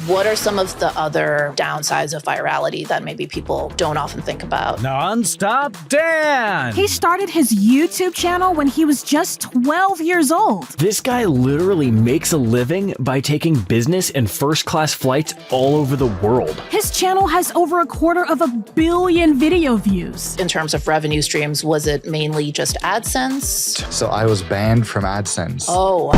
What are some of the other downsides of virality that maybe people don't often think about? Nonstop Dan! He started his YouTube channel when he was just 12 years old. This guy literally makes a living by taking business and first-class flights all over the world. His channel has over 250 million video views. In terms of revenue streams, was it mainly just AdSense? So I was banned from AdSense. Oh,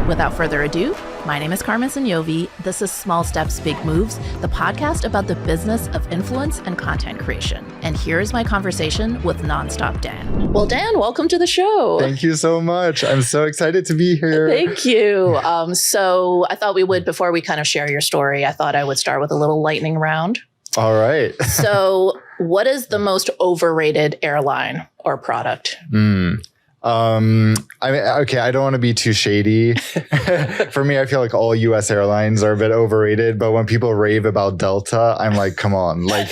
without further ado, my name is Carmen Sognonvi. This is Small Steps, Big Moves, the podcast about the business of influence and content creation. And here's my conversation with Nonstop Dan. Well, Dan, welcome to the show. Thank you so much. I'm so excited to be here. Thank you. So I thought we would, before we kind of share your story, I thought I would start with a little lightning round. All right. So what is the most overrated airline or product? I don't want to be too shady. For me, I feel like all US airlines are a bit overrated, but when people rave about Delta, I'm like, come on, like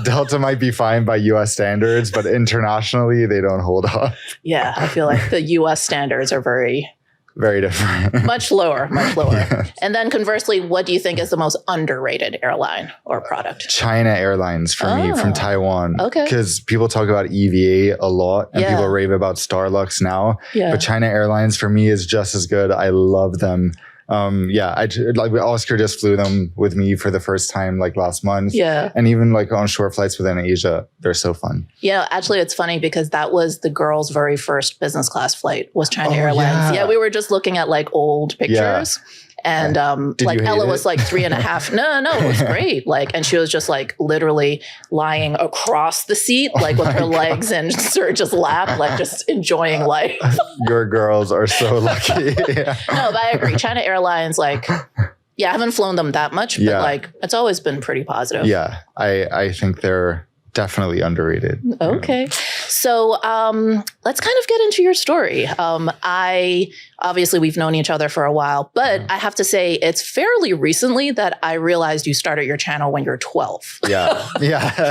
Delta might be fine by US standards, but internationally they don't hold up. Yeah, I feel like the US standards are very different. much lower. Yes. And then conversely, what do you think is the most underrated airline or product? China Airlines for me from Taiwan. Okay. Because people talk about EVA a lot and Yeah. people rave about Starlux now. Yeah. But China Airlines for me is just as good. I love them. Oscar just flew them with me for the first time like last month. Yeah. And even like on short flights within Asia, they're so fun. Yeah, actually, it's funny because that was the girl's very first business class flight was China Airlines. yeah. We were just looking at like old pictures. And Did like you hate Ella it? was like 3.5. No, it was great. Like, and she was just like literally lying across the seat, like with her legs in Serge's lap, like just enjoying life. Your girls are so lucky. Yeah. No, but I agree. China Airlines, like, yeah, I haven't flown them that much, but Yeah. like it's always been pretty positive. Yeah, I think they're definitely underrated. Okay. So let's kind of get into your story. Obviously we've known each other for a while, but I have to say it's fairly recently that I realized you started your channel when you're 12. Yeah.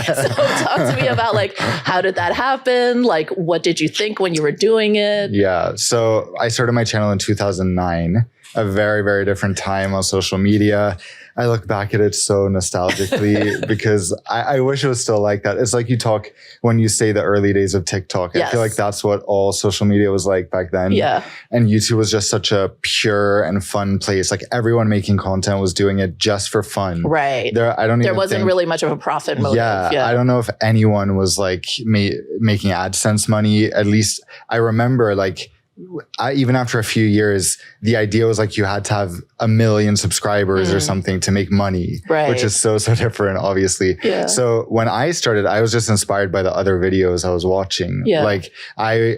So talk to me about like, how did that happen? Like, what did you think when you were doing it? Yeah. So I started my channel in 2009, a very, very different time on social media. I look back at it so nostalgically because I wish it was still like that. It's like you talk when you say the early days of TikTok. Yes. I feel like that's what all social media was like back then. Yeah. And YouTube was just such a pure and fun place. Like everyone making content was doing it just for fun. Right. There wasn't really much of a profit motive. Yeah, I don't know if anyone was like making AdSense money. At least I remember like, even after a few years, the idea was like you had to have 1 million subscribers or something to make money, Right. which is so different, obviously. Yeah. So when I started, I was just inspired by the other videos I was watching. Yeah. Like I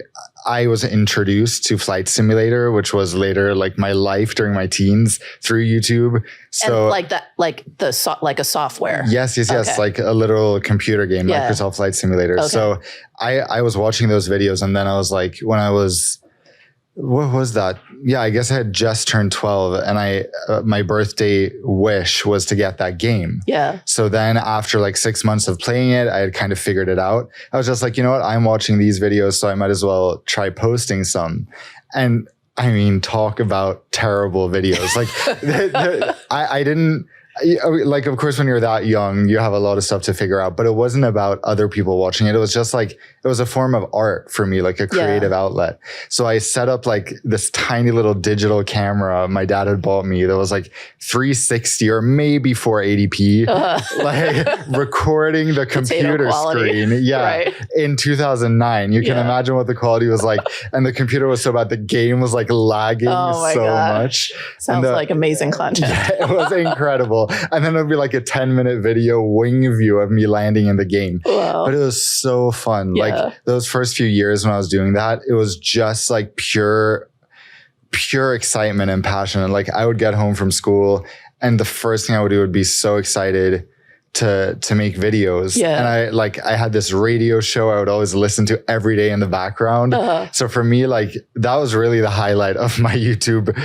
was introduced to Flight Simulator, which was later like my life during my teens through YouTube. So and like that, like like a software. Yes. Okay. Like a little computer game, Yeah. Microsoft Flight Simulator. Okay. So I was watching those videos and then I was like, what was that? Yeah, I guess I had just turned 12 and my birthday wish was to get that game. Yeah. So then after like 6 months of playing it, I had kind of figured it out. I was just like, you know what? I'm watching these videos, so I might as well try posting some. And I mean, talk about terrible videos. Like I didn't, like, of course, when you're that young, you have a lot of stuff to figure out, but it wasn't about other people watching it. It was just like, it was a form of art for me, like a creative outlet. So I set up like this tiny little digital camera my dad had bought me that was like 360 or maybe 480p, like recording the computer screen. Yeah. Right. In 2009, you can imagine what the quality was like. And the computer was so bad, the game was like lagging much. Sounds like amazing content. Yeah, it was incredible. And then it would be like a 10-minute video wing view of me landing in the game. Wow. But it was so fun. Yeah. Like those first few years when I was doing that, it was just like pure excitement and passion. And like I would get home from school and the first thing I would do would be so excited to make videos. Yeah. And I had this radio show I would always listen to every day in the background. So for me, like that was really the highlight of my YouTube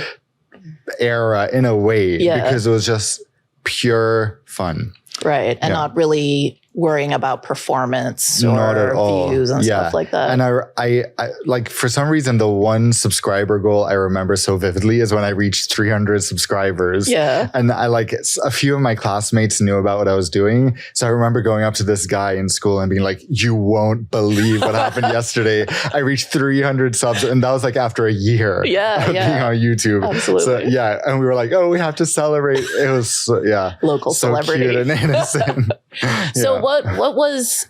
era in a way, because it was just pure fun. Right. And not really worrying about performance Not at or all. views and stuff like that. And I like, for some reason, the one subscriber goal I remember so vividly is when I reached 300 subscribers. Yeah. And I like, a few of my classmates knew about what I was doing. So I remember going up to this guy in school and being like, you won't believe what happened yesterday. I reached 300 subs. And that was like after a year of being on YouTube. Absolutely. So yeah. And we were like, oh, we have to celebrate. It was, local so celebrity. cute and innocent. So what was,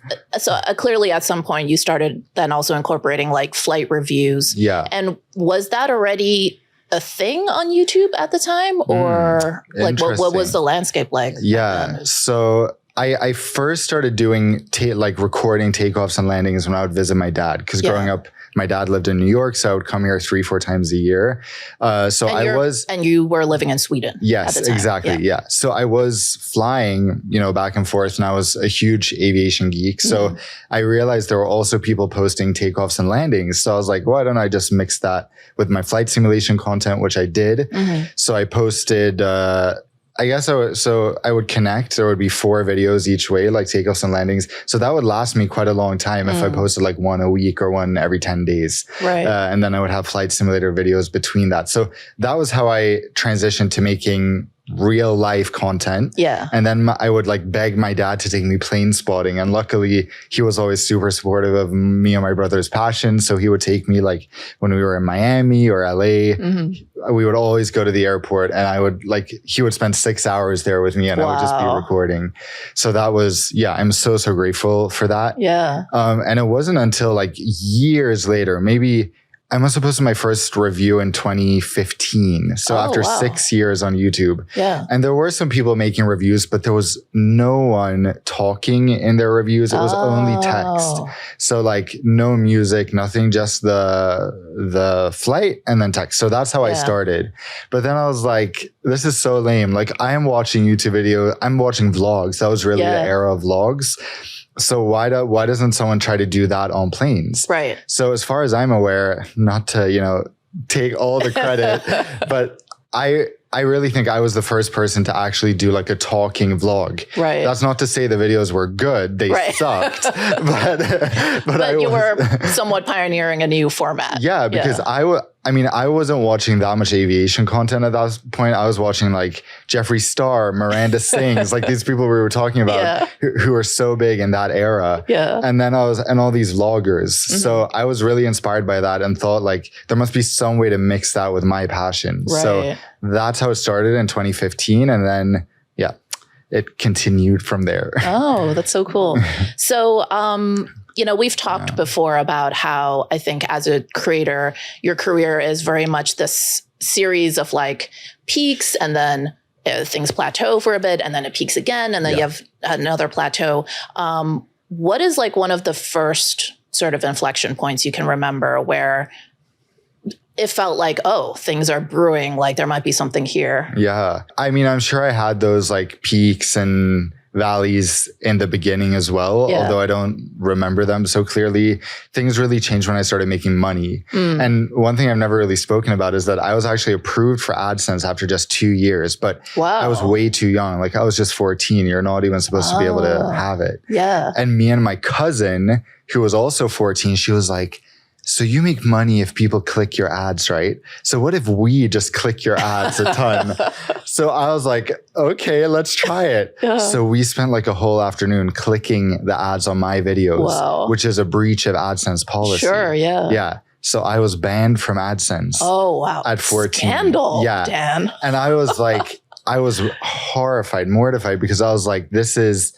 clearly at some point you started then also incorporating like flight reviews. Yeah. And was that already a thing on YouTube at the time, or like what was the landscape like? Yeah. So I first started doing like recording takeoffs and landings when I would visit my dad, because growing up, my dad lived in New York, so I would come here 3-4 times a year. And you were living in Sweden. Yes, at the time. exactly. Yeah. So I was flying, back and forth, and I was a huge aviation geek. So I realized there were also people posting takeoffs and landings. So I was like, why don't I just mix that with my flight simulation content, which I did. So I posted, I would connect. There would be 4 videos each way, like takeoffs and landings. So that would last me quite a long time if I posted like one a week or one every 10 days. Right. And then I would have flight simulator videos between that. So that was how I transitioned to making real life content. Yeah. And then I would like beg my dad to take me plane spotting. And luckily he was always super supportive of me and my brother's passion. So he would take me like when we were in Miami or LA, we would always go to the airport, and he would spend 6 hours there with me, and I would just be recording. So that was, I'm so grateful for that. Yeah. And it wasn't until like years later, maybe I must have posted my first review in 2015. So after 6 years on YouTube. Yeah. And there were some people making reviews, but there was no one talking in their reviews. It was only text. So like no music, nothing, just the flight and then text. So that's how I started. But then I was like, this is so lame. Like I am watching YouTube videos. I'm watching vlogs. That was really the era of vlogs. So why doesn't someone try to do that on planes? Right. So as far as I'm aware, not to, take all the credit, but I really think I was the first person to actually do like a talking vlog. Right. That's not to say the videos were good. They sucked. But you were somewhat pioneering a new format. Yeah, because I wasn't watching that much aviation content at that point. I was watching like Jeffree Star, Miranda Sings, like these people we were talking about who were so big in that era. Yeah. And then and all these vloggers. So I was really inspired by that and thought like there must be some way to mix that with my passion. Right. So that's how it started in 2015. And then, it continued from there. Oh, that's so cool. So, we've talked before about how I think as a creator, your career is very much this series of like peaks, and then things plateau for a bit, and then it peaks again, and then you have another plateau. What is like one of the first sort of inflection points you can remember where it felt like, oh, things are brewing, like there might be something here? Yeah. I mean, I'm sure I had those like peaks and valleys in the beginning as well, although I don't remember them so clearly. Things really changed when I started making money. And one thing I've never really spoken about is that I was actually approved for AdSense after just 2 years, but I was way too young. Like I was just 14. You're not even supposed to be able to have it. Yeah. And me and my cousin, who was also 14, she was like, so you make money if people click your ads, right? So what if we just click your ads a ton? So I was like, okay, let's try it. So we spent like a whole afternoon clicking the ads on my videos, which is a breach of AdSense policy. Sure, yeah. So I was banned from AdSense. Oh, wow. At 14. Scandal, Dan. And I was like, I was horrified, mortified, because I was like, this is...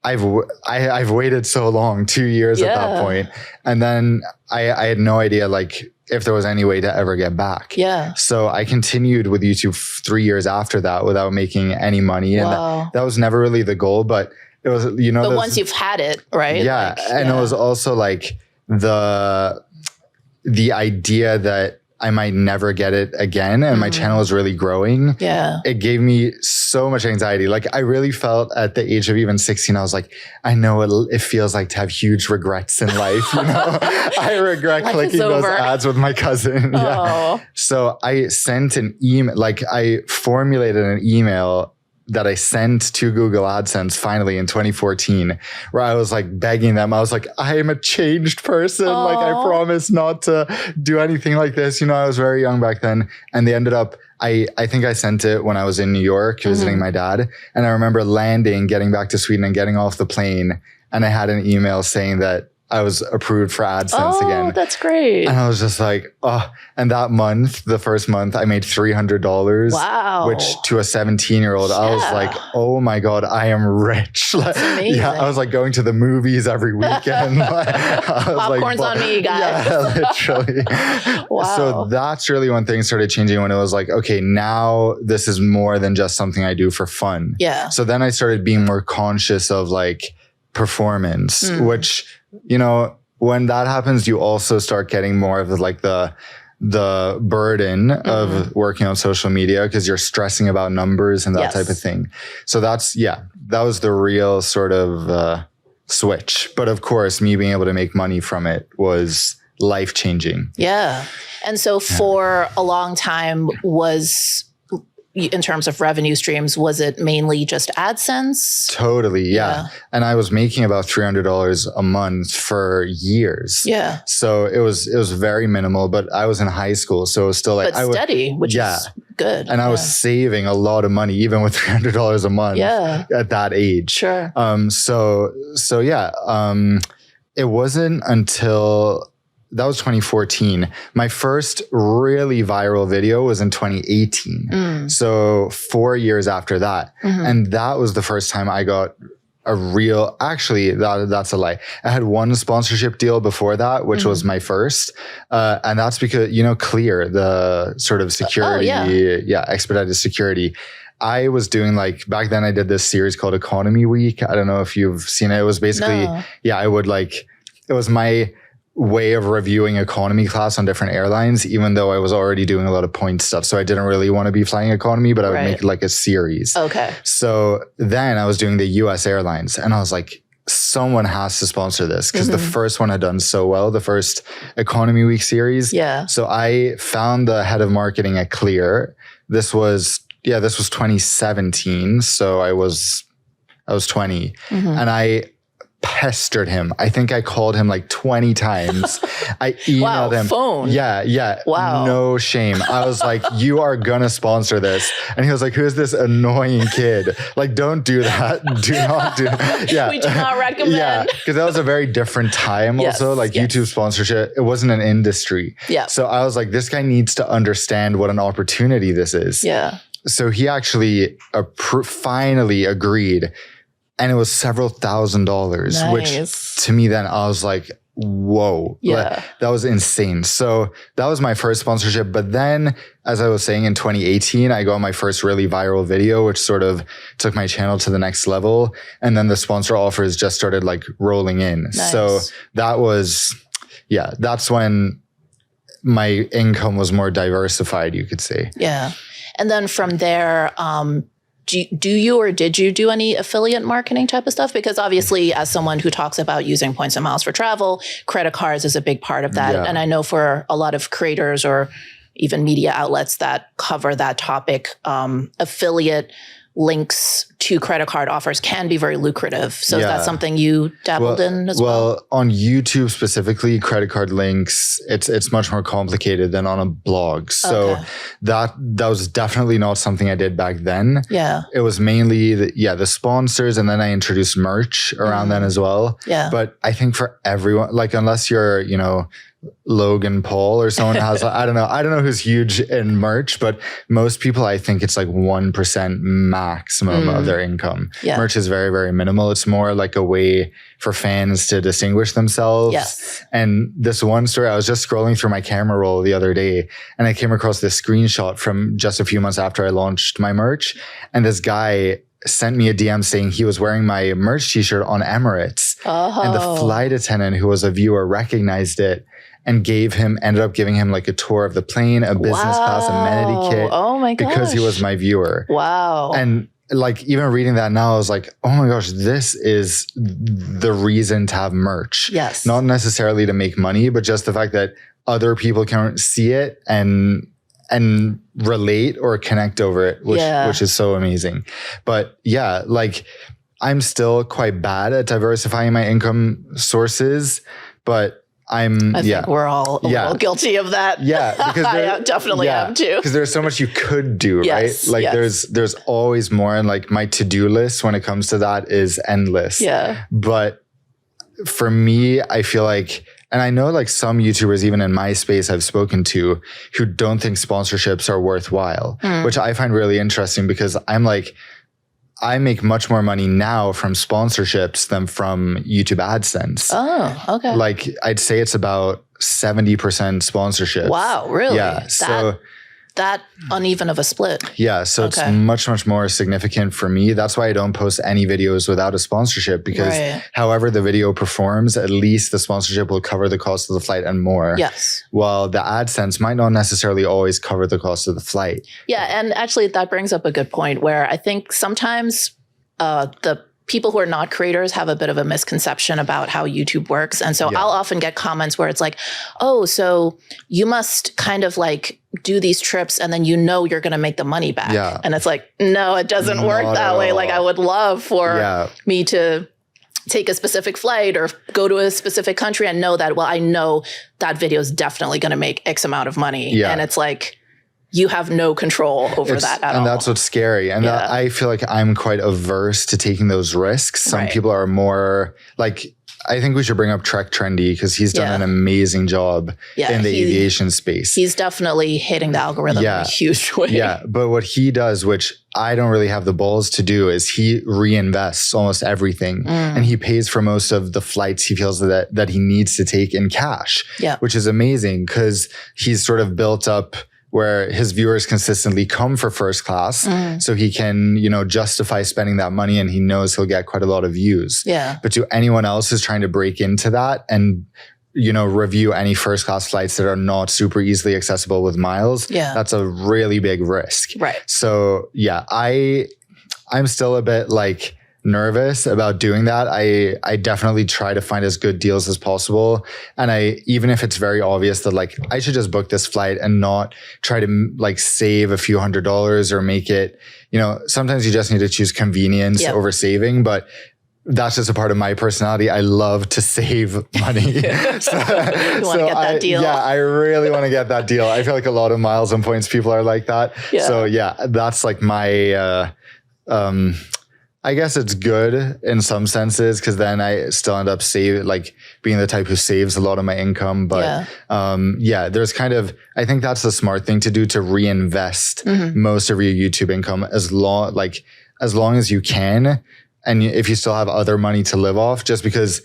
I've waited so long, 2 years at that point. And then I had no idea like if there was any way to ever get back. Yeah. So I continued with YouTube 3 years after that without making any money. And that was never really the goal, but it was, but once you've had it, right? Yeah. Like, and it was also like the idea that I might never get it again, and my channel is really growing. Yeah. It gave me so much anxiety. Like I really felt at the age of even 16, I was like, I know it feels like to have huge regrets in life. I regret clicking those ads with my cousin. So I sent an email, like I formulated an email that I sent to Google AdSense finally in 2014, where I was like begging them. I was like, I am a changed person. Aww. Like, I promise not to do anything like this. I was very young back then. And they ended up, I think I sent it when I was in New York visiting my dad. And I remember landing, getting back to Sweden and getting off the plane. And I had an email saying that I was approved for AdSense again. Oh, that's great. And I was just like, oh, and that month, the first month, I made $300. Wow. Which to a 17-year-old, I was like, oh my God, I am rich. That's amazing. Yeah, I was like going to the movies every weekend. Popcorn's on me, guys. Yeah, literally. Wow. So that's really when things started changing, when it was like, okay, now this is more than just something I do for fun. Yeah. So then I started being more conscious of like performance, which, when that happens, you also start getting more of like the burden of working on social media, because you're stressing about numbers and that type of thing. So that was the real sort of switch. But of course, me being able to make money from it was life-changing. Yeah. And so for a long time, in terms of revenue streams, was it mainly just AdSense? Totally, yeah. And I was making about $300 a month for years. Yeah. So it was very minimal, but I was in high school, so it was still like steady, which is good. And I was saving a lot of money, even with $300 a month at that age. Sure. It wasn't until that was 2014. My first really viral video was in 2018. So 4 years after that. And that was the first time I got a real, actually, that's a lie. I had one sponsorship deal before that, which was my first. And that's because, Clear, the sort of security, expedited security. I was doing back then I did this series called Economy Week. I don't know if you've seen it. It was basically, it was my way of reviewing economy class on different airlines, even though I was already doing a lot of point stuff. So I didn't really want to be flying economy, but I would make it like a series. Okay. So then I was doing the US airlines and I was like, someone has to sponsor this, because the first one had done so well, the first Economy Week series. Yeah. So I found the head of marketing at Clear. This was 2017. So I was 20 and I pestered him. I think I called him like 20 times. I emailed him. Phone. Yeah. Wow. No shame. I was like, you are gonna sponsor this. And he was like, who is this annoying kid? Like, don't do that. Do not do that. Yeah. We do not recommend. Yeah. Because that was a very different time also. Like YouTube sponsorship, it wasn't an industry. Yeah. So I was like, this guy needs to understand what an opportunity this is. Yeah. So he actually finally agreed. And it was several $1,000s, which to me then I was like, whoa, that was insane. So that was my first sponsorship. But then, as I was saying, in 2018, I got my first really viral video, which sort of took my channel to the next level. And then the sponsor offers just started like rolling in. Nice. So that was, that's when my income was more diversified, you could say. Yeah. And then from there, do you or did you do any affiliate marketing type of stuff? Because obviously, as someone who talks about using points and miles for travel, credit cards is a big part of that. Yeah. And I know for a lot of creators or even media outlets that cover that topic, affiliate links to credit card offers can be very lucrative. So is that something you dabbled in as well? Well, on YouTube specifically, credit card links, it's much more complicated than on a blog. So that was definitely not something I did back then. Yeah. It was mainly the sponsors, and then I introduced merch around then as well. Yeah. But I think for everyone, like unless you're, Logan Paul or someone has, I don't know who's huge in merch, but most people, I think it's like 1% maximum of their income. Yeah. Merch is very, very minimal. It's more like a way for fans to distinguish themselves. Yes. And this one story, I was just scrolling through my camera roll the other day and I came across this screenshot from just a few months after I launched my merch. And this guy sent me a DM saying he was wearing my merch t-shirt on Emirates. And the flight attendant who was a viewer recognized it and ended up giving him like a tour of the plane, a business class amenity kit. Oh my gosh. Because he was my viewer. Wow. And like even reading that now, I was like, oh my gosh, this is the reason to have merch. Yes. Not necessarily to make money, but just the fact that other people can see it and and relate or connect over it, which is so amazing. But yeah, like I'm still quite bad at diversifying my income sources, but I think we're all a little guilty of that. Yeah, because I definitely am too. Because there's so much you could do, yes, right? Like there's always more, and like my to-do list when it comes to that is endless. Yeah. But for me, I feel like, and I know like some YouTubers, even in my space I've spoken to, who don't think sponsorships are worthwhile, which I find really interesting because I'm like, I make much more money now from sponsorships than from YouTube AdSense. Oh, okay. Like I'd say it's about 70% sponsorships. Wow, really? Yeah. So that uneven of a split. Yeah. So it's much, much more significant for me. That's why I don't post any videos without a sponsorship, because however the video performs, at least the sponsorship will cover the cost of the flight and more. Yes. While the AdSense might not necessarily always cover the cost of the flight. Yeah. And actually that brings up a good point where I think sometimes the people who are not creators have a bit of a misconception about how YouTube works. And so I'll often get comments where it's like, oh, so you must kind of like do these trips and then you're going to make the money back. Yeah. And it's like, no, it doesn't work that way. Like I would love for me to take a specific flight or go to a specific country and know that, well, I know that video is definitely going to make X amount of money. Yeah. And it's like, you have no control over that at all. And that's what's scary. And I feel like I'm quite averse to taking those risks. Some people are more like, I think we should bring up Trek Trendy because he's done an amazing job in the aviation space. He's definitely hitting the algorithm in a huge way. Yeah. But what he does, which I don't really have the balls to do, is he reinvests almost everything and he pays for most of the flights he feels that he needs to take in cash, which is amazing because he's sort of built up where his viewers consistently come for first class. So he can, justify spending that money and he knows he'll get quite a lot of views. Yeah. But to anyone else who's trying to break into that and, review any first class flights that are not super easily accessible with miles, that's a really big risk. Right. So yeah, I'm still a bit like nervous about doing that. I definitely try to find as good deals as possible. And even if it's very obvious that like, I should just book this flight and not try to like save a few $100s or make it, sometimes you just need to choose convenience over saving, but that's just a part of my personality. I love to save money. You want to get that deal. Yeah, I really want to get that deal. I feel like a lot of miles and points people are like that. Yeah. So yeah, that's like my, I guess it's good in some senses because then I still end up being the type who saves a lot of my income. But there's kind of, I think that's the smart thing to do, to reinvest most of your YouTube income as long as you can. And if you still have other money to live off, just because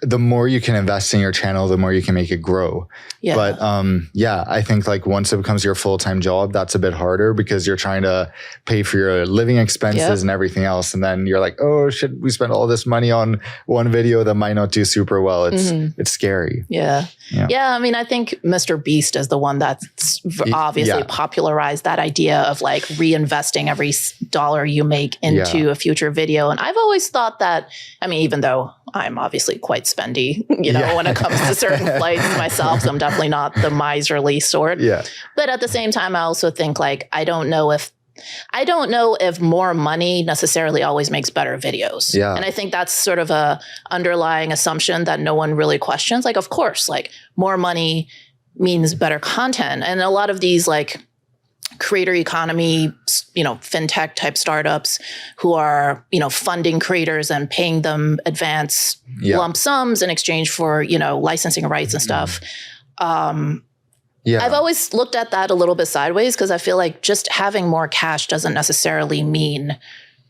the more you can invest in your channel, the more you can make it grow. Yeah. But I think like once it becomes your full-time job, that's a bit harder because you're trying to pay for your living expenses and everything else. And then you're like, oh shit, we spent all this money on one video that might not do super well. It's scary. Yeah. I mean, I think Mr. Beast is the one that's obviously popularized that idea of like reinvesting every dollar you make into a future video. And I've always thought that, I mean, even though I'm obviously quite spendy, when it comes to certain flights myself, so I'm definitely not the miserly sort. Yeah. But at the same time, I also think like, I don't know if more money necessarily always makes better videos. Yeah. And I think that's sort of a underlying assumption that no one really questions. Like, of course, like more money means better content. And a lot of these like creator economy, fintech type startups who are, funding creators and paying them advance lump sums in exchange for, licensing rights and stuff. I've always looked at that a little bit sideways because I feel like just having more cash doesn't necessarily mean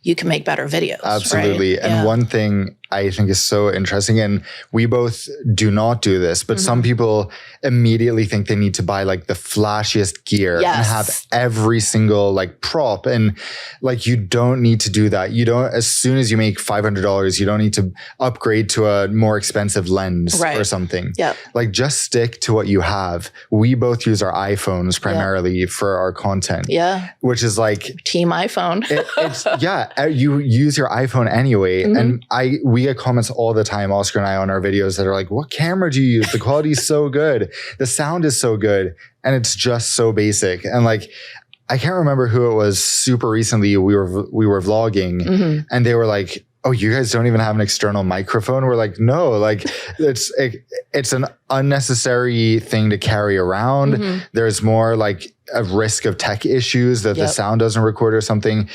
you can make better videos. Absolutely. Right? And one thing I think is so interesting, and we both do not do this, but some people immediately think they need to buy like the flashiest gear and have every single like prop. And like, you don't need to do that. You don't, as soon as you make $500, you don't need to upgrade to a more expensive lens or something. Yeah. Like just stick to what you have. We both use our iPhones primarily for our content. Yeah. Which is like team iPhone. You use your iPhone anyway. And we we get comments all the time, Oscar and I, on our videos that are like, what camera do you use? The quality is so good. The sound is so good. And it's just so basic. And like, I can't remember who it was. Super recently, we were vlogging and they were like, oh, you guys don't even have an external microphone? We're like, no, like it's an unnecessary thing to carry around. There's more like a risk of tech issues that the sound doesn't record or something.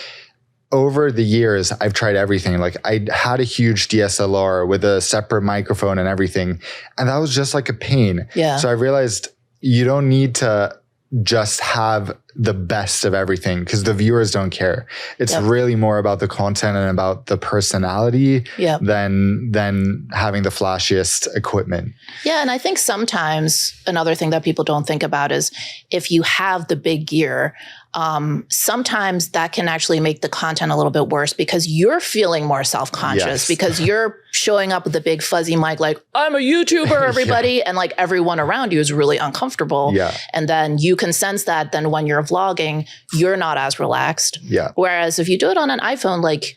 Over the years, I've tried everything. Like I had a huge DSLR with a separate microphone and everything. And that was just like a pain. Yeah. So I realized you don't need to just have the best of everything because the viewers don't care. It's really more about the content and about the personality than having the flashiest equipment. Yeah. And I think sometimes another thing that people don't think about is if you have the big gear, sometimes that can actually make the content a little bit worse because you're feeling more self-conscious because you're showing up with the big fuzzy mic like, I'm a YouTuber, everybody. And like everyone around you is really uncomfortable. Yeah. And then you can sense that then when you're vlogging, you're not as relaxed. Yeah. Whereas if you do it on an iPhone, like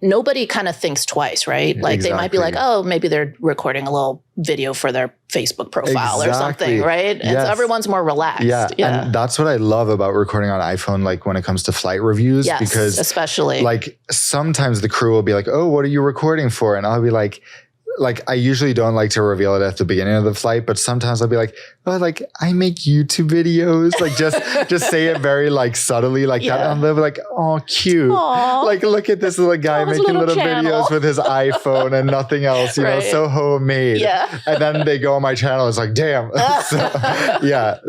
nobody kind of thinks twice, right? Like they might be like, oh, maybe they're recording a little video for their Facebook profile or something, right? And so everyone's more relaxed. Yeah. And that's what I love about recording on iPhone, like when it comes to flight reviews, because especially like sometimes the crew will be like, oh, what are you recording for? And I'll be like I usually don't like to reveal it at the beginning of the flight, but sometimes I'll be like, oh, like I make YouTube videos, like just say it very like subtly like that. And they'll be like, oh, cute. Aww. Like, look at this little guy making little videos with his iPhone and nothing else, you know, so homemade. Yeah. And then they go on my channel. It's like, damn.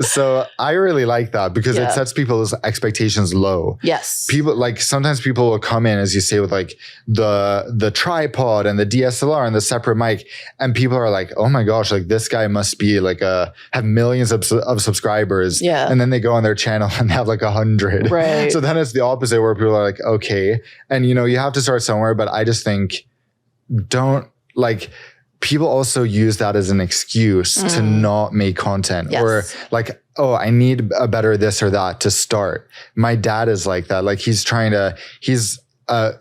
So I really like that because it sets people's expectations low. Yes. People like sometimes people will come in, as you say, with like the tripod and the DSLR and the separate mic, and people are like, oh my gosh, like this guy must be like have millions of subscribers. Yeah. And then they go on their channel and have like 100. Right. So then it's the opposite where people are like, okay. And you know, you have to start somewhere, but I just think people also use that as an excuse to not make content or like, oh, I need a better this or that to start. My dad is like that. Like he's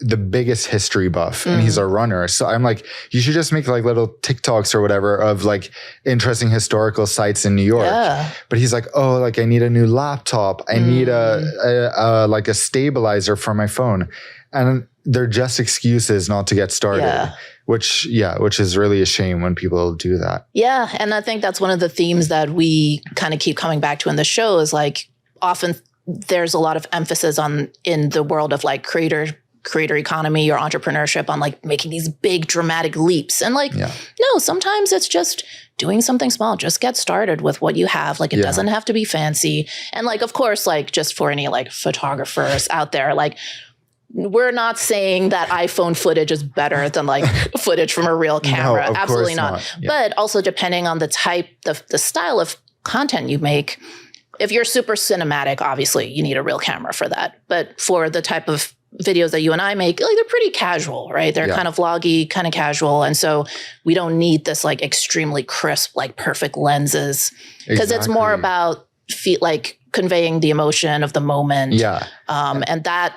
the biggest history buff and he's a runner. So I'm like, you should just make like little TikToks or whatever of like interesting historical sites in New York. Yeah. But he's like, oh, like I need a new laptop. I need a stabilizer for my phone. And they're just excuses not to get started, which is really a shame when people do that. Yeah. And I think that's one of the themes that we kind of keep coming back to in the show is like often there's a lot of emphasis in the world of like creator economy or entrepreneurship on like making these big dramatic leaps. And like, no, sometimes it's just doing something small. Just get started with what you have. Like it doesn't have to be fancy. And like, of course, like just for any like photographers out there, like we're not saying that iPhone footage is better than like footage from a real camera. No, absolutely not. Yeah. But also depending on the type, the style of content you make, if you're super cinematic, obviously you need a real camera for that. But for the type of videos that you and I make, like they're pretty casual, right? They're kind of vloggy, kind of casual. And so we don't need this like extremely crisp, like perfect lenses because it's more about like conveying the emotion of the moment. Yeah. And that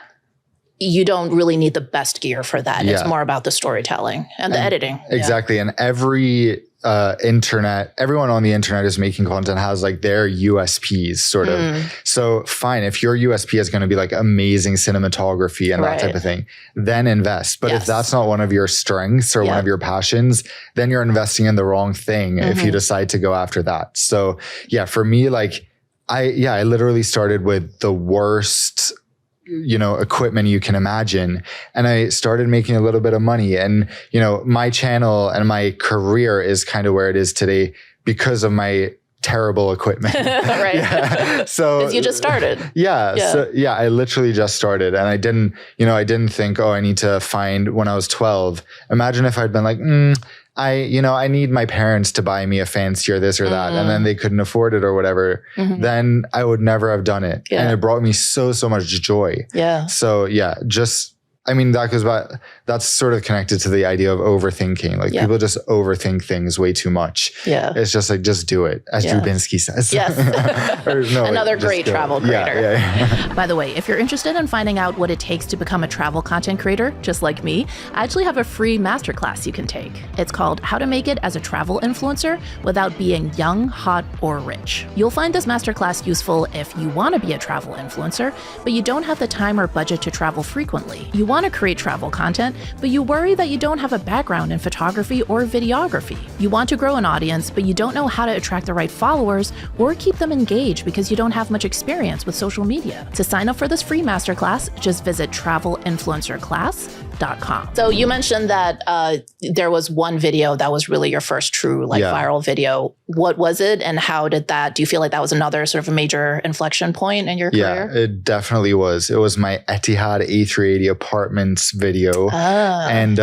you don't really need the best gear for that. It's more about the storytelling and the editing. Exactly. And everyone on the internet is making content, has like their USPs sort of. So fine, if your USP is going to be like amazing cinematography and that type of thing, then invest. But if that's not one of your strengths or one of your passions, then you're investing in the wrong thing if you decide to go after that. So yeah, for me, like I literally started with the worst equipment you can imagine. And I started making a little bit of money. And, my channel and my career is kind of where it is today because of my terrible equipment. Right. Yeah. So you just started. So I literally just started and I didn't think, oh, I need to find when I was 12. Imagine if I'd been like, I need my parents to buy me a fancier this or that, and then they couldn't afford it or whatever, then I would never have done it. Yeah. And it brought me so much joy. Yeah. So just I mean, that goes back, that's sort of connected to the idea of overthinking. Like people just overthink things way too much. Yeah. It's just like, just do it, as Drubinski says. Yes. Another great travel creator. Yeah. By the way, if you're interested in finding out what it takes to become a travel content creator, just like me, I actually have a free masterclass you can take. It's called How to Make It as a Travel Influencer Without Being Young, Hot, or Rich. You'll find this masterclass useful if you want to be a travel influencer, but you don't have the time or budget to travel frequently. You want to create travel content, but you worry that you don't have a background in photography or videography. You want to grow an audience, but you don't know how to attract the right followers or keep them engaged because you don't have much experience with social media. To sign up for this free masterclass, just visit travelinfluencerclass.com. So you mentioned that there was one video that was really your first true viral video. What was it, and how did that, do you feel like that was another sort of a major inflection point in your career? Yeah, it definitely was. It was my Etihad A380 apartments video. And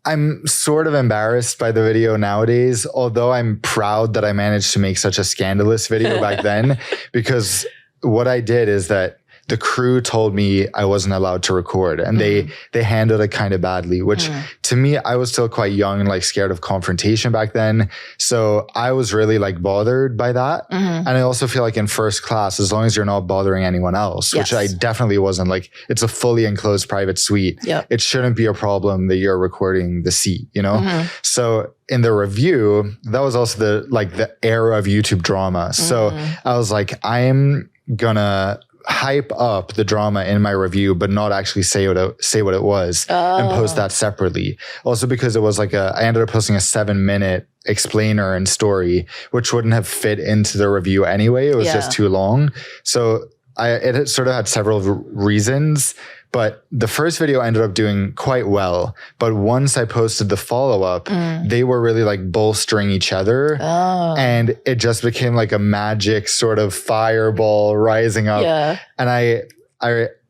I'm sort of embarrassed by the video nowadays, although I'm proud that I managed to make such a scandalous video back then, because what I did is that the crew told me I wasn't allowed to record, and they handled it kind of badly, which to me, I was still quite young and like scared of confrontation back then. So I was really like bothered by that. And I also feel like in first class, as long as you're not bothering anyone else, which I definitely wasn't, like it's a fully enclosed private suite. It shouldn't be a problem that you're recording the seat, you know? So in the review, that was also the era of YouTube drama. So I was like, I'm gonna hype up the drama in my review, but not actually say what it was, and post that separately. Also because it was like I ended up posting a 7-minute explainer and story, which wouldn't have fit into the review anyway. It was just too long. So it sort of had several reasons, but the first video ended up doing quite well. But once I posted the follow-up, they were really like bolstering each other. And it just became like a magic sort of fireball rising up. And I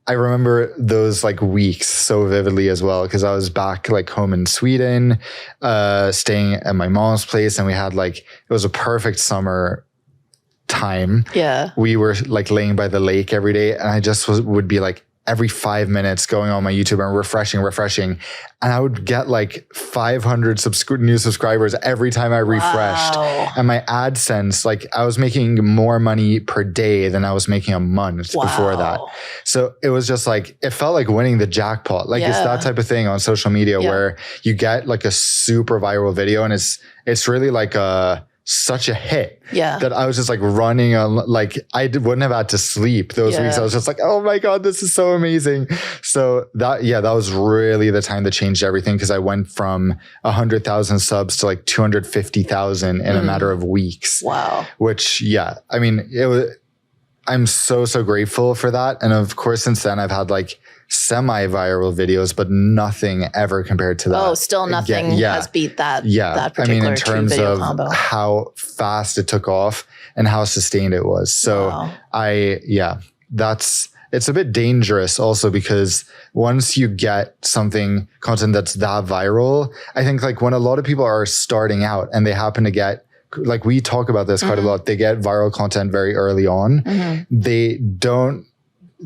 remember those like weeks so vividly as well, because I was back like home in Sweden, staying at my mom's place, and we had like, it was a perfect summer time. We were like laying by the lake every day, and I just would be like every 5 minutes going on my YouTube and refreshing. And I would get like 500 new subscribers every time I refreshed. And my AdSense, like I was making more money per day than I was making a month before that. So it was just like, it felt like winning the jackpot. Like it's that type of thing on social media where you get like a super viral video, and it's really like such a hit that I was just like running on, like I wouldn't have had to sleep those weeks. I was just like, oh my God, this is so amazing. So that was really the time that changed everything, because I went from 100,000 subs to like 250,000 in a matter of weeks. Which, I mean, I'm so grateful for that. And of course, since then I've had like semi-viral videos, but nothing ever compared to that. Still nothing has beat that. That particular, I mean, in terms of combo. How fast it took off and how sustained it was. So it's a bit dangerous also, because once you get content that's that viral, I think like when a lot of people are starting out and they happen to get, like we talk about this quite a lot, they get viral content very early on. They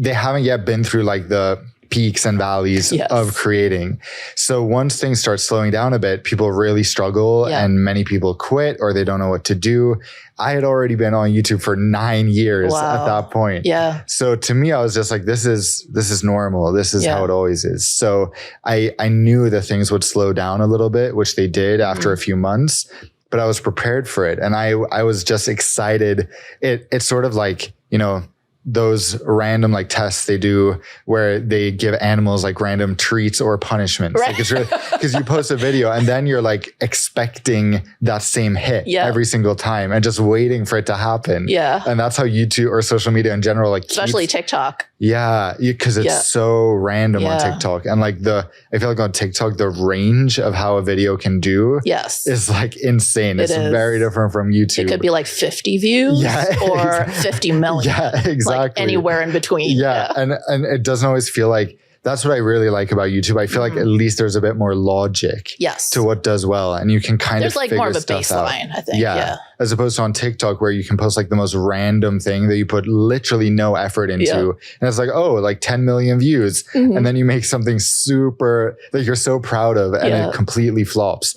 haven't yet been through like the peaks and valleys of creating. So once things start slowing down a bit, people really struggle and many people quit, or they don't know what to do. I had already been on YouTube for 9 years at that point. So to me, I was just like, this is normal. This is how it always is. So I knew that things would slow down a little bit, which they did after a few months, but I was prepared for it. And I was just excited. It's sort of like, you know, those random like tests they do where they give animals like random treats or punishments. Like it's really, because you post a video and then you're like expecting that same hit every single time and just waiting for it to happen. And that's how YouTube or social media in general, like especially TikTok. Because it's so random on TikTok. And like I feel like on TikTok, the range of how a video can do is like insane. It's very different from YouTube. It could be like 50 views or 50 million. Exactly. Like anywhere in between. And it doesn't always feel like That's what I really like about YouTube. I feel like at least there's a bit more logic to what does well. And you can kind there's of like figure more of a stuff baseline, out. I think. Yeah. As opposed to on TikTok where you can post like the most random thing that you put literally no effort into. And it's like, oh, like 10 million views. And then you make something super that you're so proud of and it completely flops.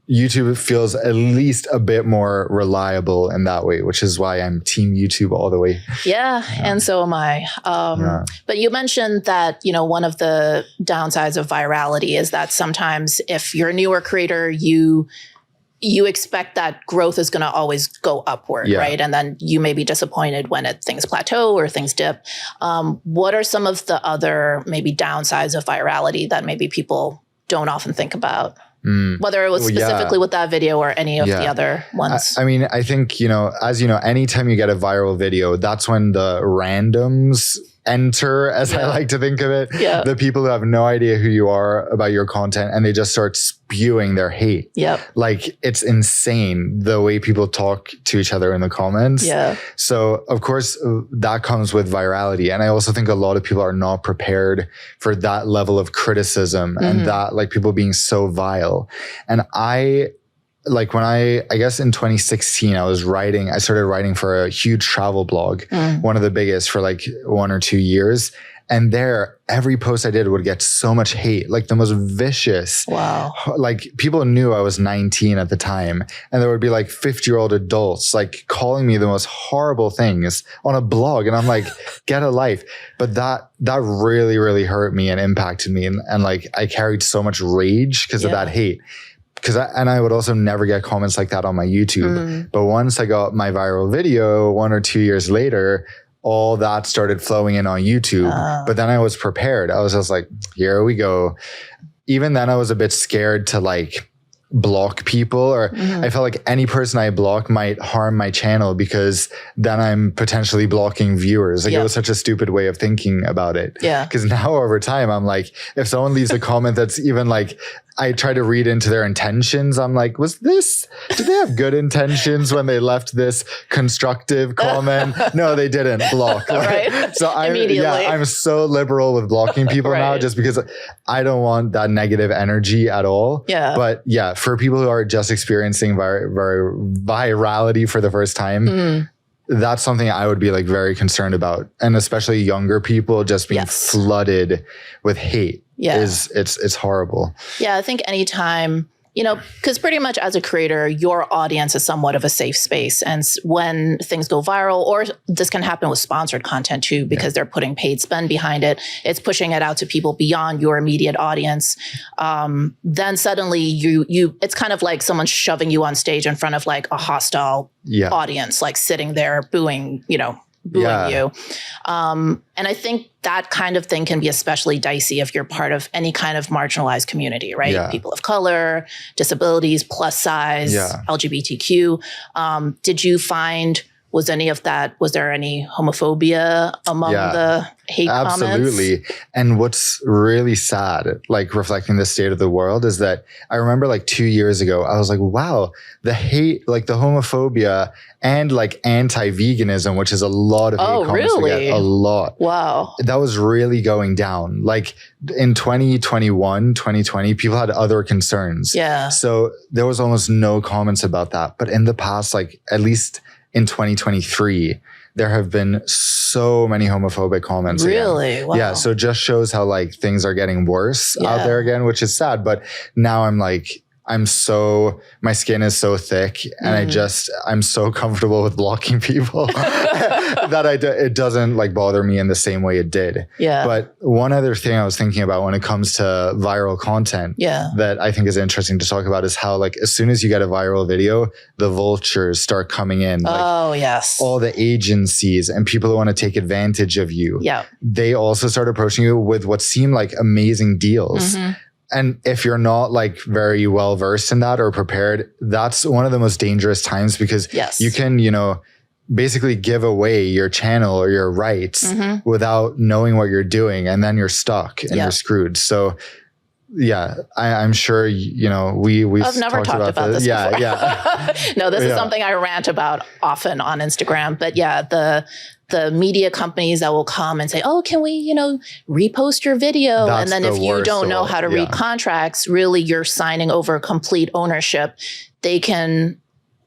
YouTube feels at least a bit more reliable in that way, which is why I'm team YouTube all the way. Yeah. And so am I. But you mentioned that, you know, one of the downsides of virality is that sometimes if you're a newer creator, you expect that growth is going to always go upward, right? And then you may be disappointed when things plateau or things dip. What are some of the other maybe downsides of virality that maybe people don't often think about? Whether it was specifically with that video or any of the other ones. I mean, I think, you know, as you know, anytime you get a viral video, that's when the randoms enter, as I like to think of it. The people who have no idea who you are about your content and they just start spewing their hate. Like it's insane the way people talk to each other in the comments. So of course that comes with virality. And I also think a lot of people are not prepared for that level of criticism and that like people being so vile. And like when I guess in 2016, I started writing for a huge travel blog, one of the biggest for like 1 or 2 years. And there, every post I did would get so much hate, like the most vicious. Like people knew I was 19 at the time. And there would be like 50-year-old adults like calling me the most horrible things on a blog. And I'm like, get a life. But that really, really hurt me and impacted me. And like I carried so much rage because of that hate. And I would also never get comments like that on my YouTube. But once I got my viral video 1 or 2 years later, all that started flowing in on YouTube. But then I was prepared. I was just like, here we go. Even then I was a bit scared to like block people, or I felt like any person I block might harm my channel because then I'm potentially blocking viewers. Like it was such a stupid way of thinking about it. Because now over time, I'm like, if someone leaves a comment that's even like, I try to read into their intentions. I'm like, did they have good intentions when they left this constructive comment? No, they didn't. Block. Right? So I'm so liberal with blocking people now just because I don't want that negative energy at all. But yeah, for people who are just experiencing virality for the first time, that's something I would be like very concerned about. And especially younger people just being flooded with hate. It's horrible. I think anytime, you know, because pretty much as a creator, your audience is somewhat of a safe space. And when things go viral, or this can happen with sponsored content too, because they're putting paid spend behind it, it's pushing it out to people beyond your immediate audience. Then suddenly it's kind of like someone shoving you on stage in front of like a hostile audience, like sitting there booing you. And I think that kind of thing can be especially dicey if you're part of any kind of marginalized community, right? People of color, disabilities, plus size, LGBTQ. Did you find, was there any homophobia among the hate comments? Absolutely. And what's really sad, like reflecting the state of the world, is that I remember like 2 years ago, I was like, wow, the hate, like the homophobia and like anti-veganism, which is a lot of hate comments we get, a lot. Wow. That was really going down. Like in 2021, 2020, people had other concerns. So there was almost no comments about that. But in the past, like at least in 2023, there have been so many homophobic comments. Really? Again. Wow. Yeah. So it just shows how like things are getting worse out there again, which is sad. But now I'm like, my skin is so thick and I'm so comfortable with blocking people that it doesn't like bother me in the same way it did. But one other thing I was thinking about when it comes to viral content that I think is interesting to talk about is how like as soon as you get a viral video, the vultures start coming in. Like, all the agencies and people who want to take advantage of you. They also start approaching you with what seem like amazing deals. And if you're not like very well versed in that or prepared, that's one of the most dangerous times because you can, you know, basically give away your channel or your rights without knowing what you're doing. And then you're stuck and you're screwed. So I'm sure, you know, I've never talked about this before. No, this is something I rant about often on Instagram, but the the media companies that will come and say, oh, can we, repost your video? That's and then the if you worst don't of know all. how to Yeah. read contracts, really you're signing over complete ownership. They can,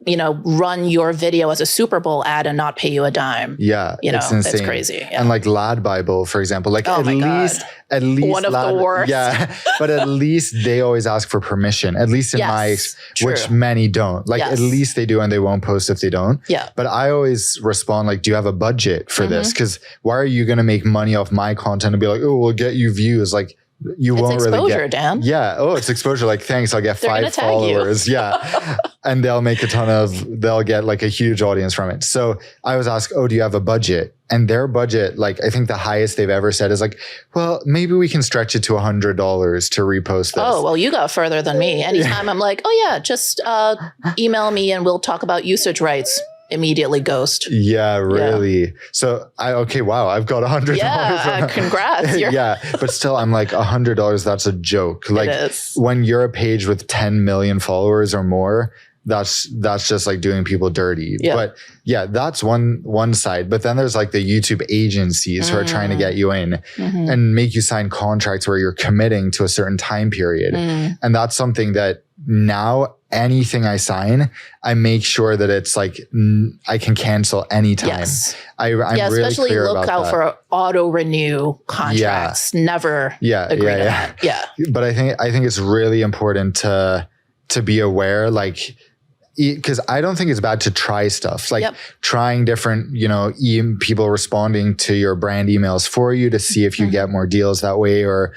run your video as a Super Bowl ad and not pay you a dime. Yeah, it's insane. It's crazy. Yeah. And like Lad Bible, for example, like Oh at my least God. One of the worst. Yeah, but at least they always ask for permission. At least in Yes, which true. many don't. Like Yes. at least they do, and they won't post if they don't. Yeah. But I always respond like, do you have a budget for this? Because why are you going to make money off my content and be like, oh, we'll get you views? Like you won't really exposure, get. Dan. Yeah. Oh, it's exposure. Like thanks, I'll get They're gonna 5 tag you. followers. Yeah. And they'll get like a huge audience from it. So I was asked, oh, do you have a budget? And their budget, like I think the highest they've ever said is like, well, maybe we can stretch it to $100 to repost this. Oh, well, you got further than me. Anytime I'm like, oh yeah, just email me and we'll talk about usage rights. Immediately ghost. Yeah, really. So wow, I've got $100. Yeah, congrats. Yeah, but still I'm like $100, that's a joke. Like It is. when you're a page with 10 million followers or more, that's just like doing people dirty. Yeah. But yeah, that's one side. But then there's like the YouTube agencies who are trying to get you in and make you sign contracts where you're committing to a certain time period. And that's something that now anything I sign, I make sure that it's like I can cancel anytime. Yes. I'm really especially clear look about out that. for auto renew contracts. Never agree to that. Yeah. But I think it's really important to be aware, like, because I don't think it's bad to try stuff, like trying different, people responding to your brand emails for you to see if you get more deals that way or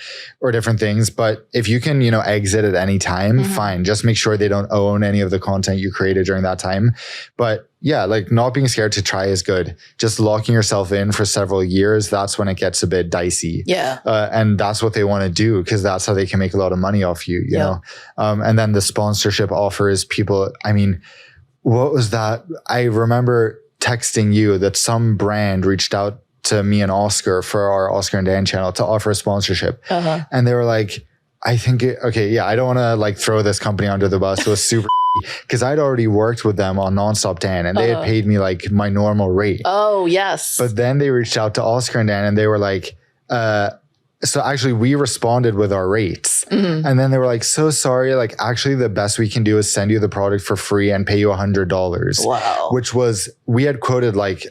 different things. But if you can, exit at any time, fine. Just make sure they don't own any of the content you created during that time. But yeah, like not being scared to try is good. Just locking yourself in for several years, that's when it gets a bit dicey. Yeah. And that's what they want to do because that's how they can make a lot of money off you, you know? And then the sponsorship offers people, I mean, what was that? I remember texting you that some brand reached out to me and Oscar for our Oscar and Dan channel to offer a sponsorship. And they were like, I don't want to like throw this company under the bus. It was super because I'd already worked with them on Nonstop Dan and they had paid me like my normal rate. Oh, yes. But then they reached out to Oscar and Dan and they were like, so actually we responded with our rates and then they were like, so sorry. Like actually the best we can do is send you the product for free and pay you $100. Wow. Which was, we had quoted like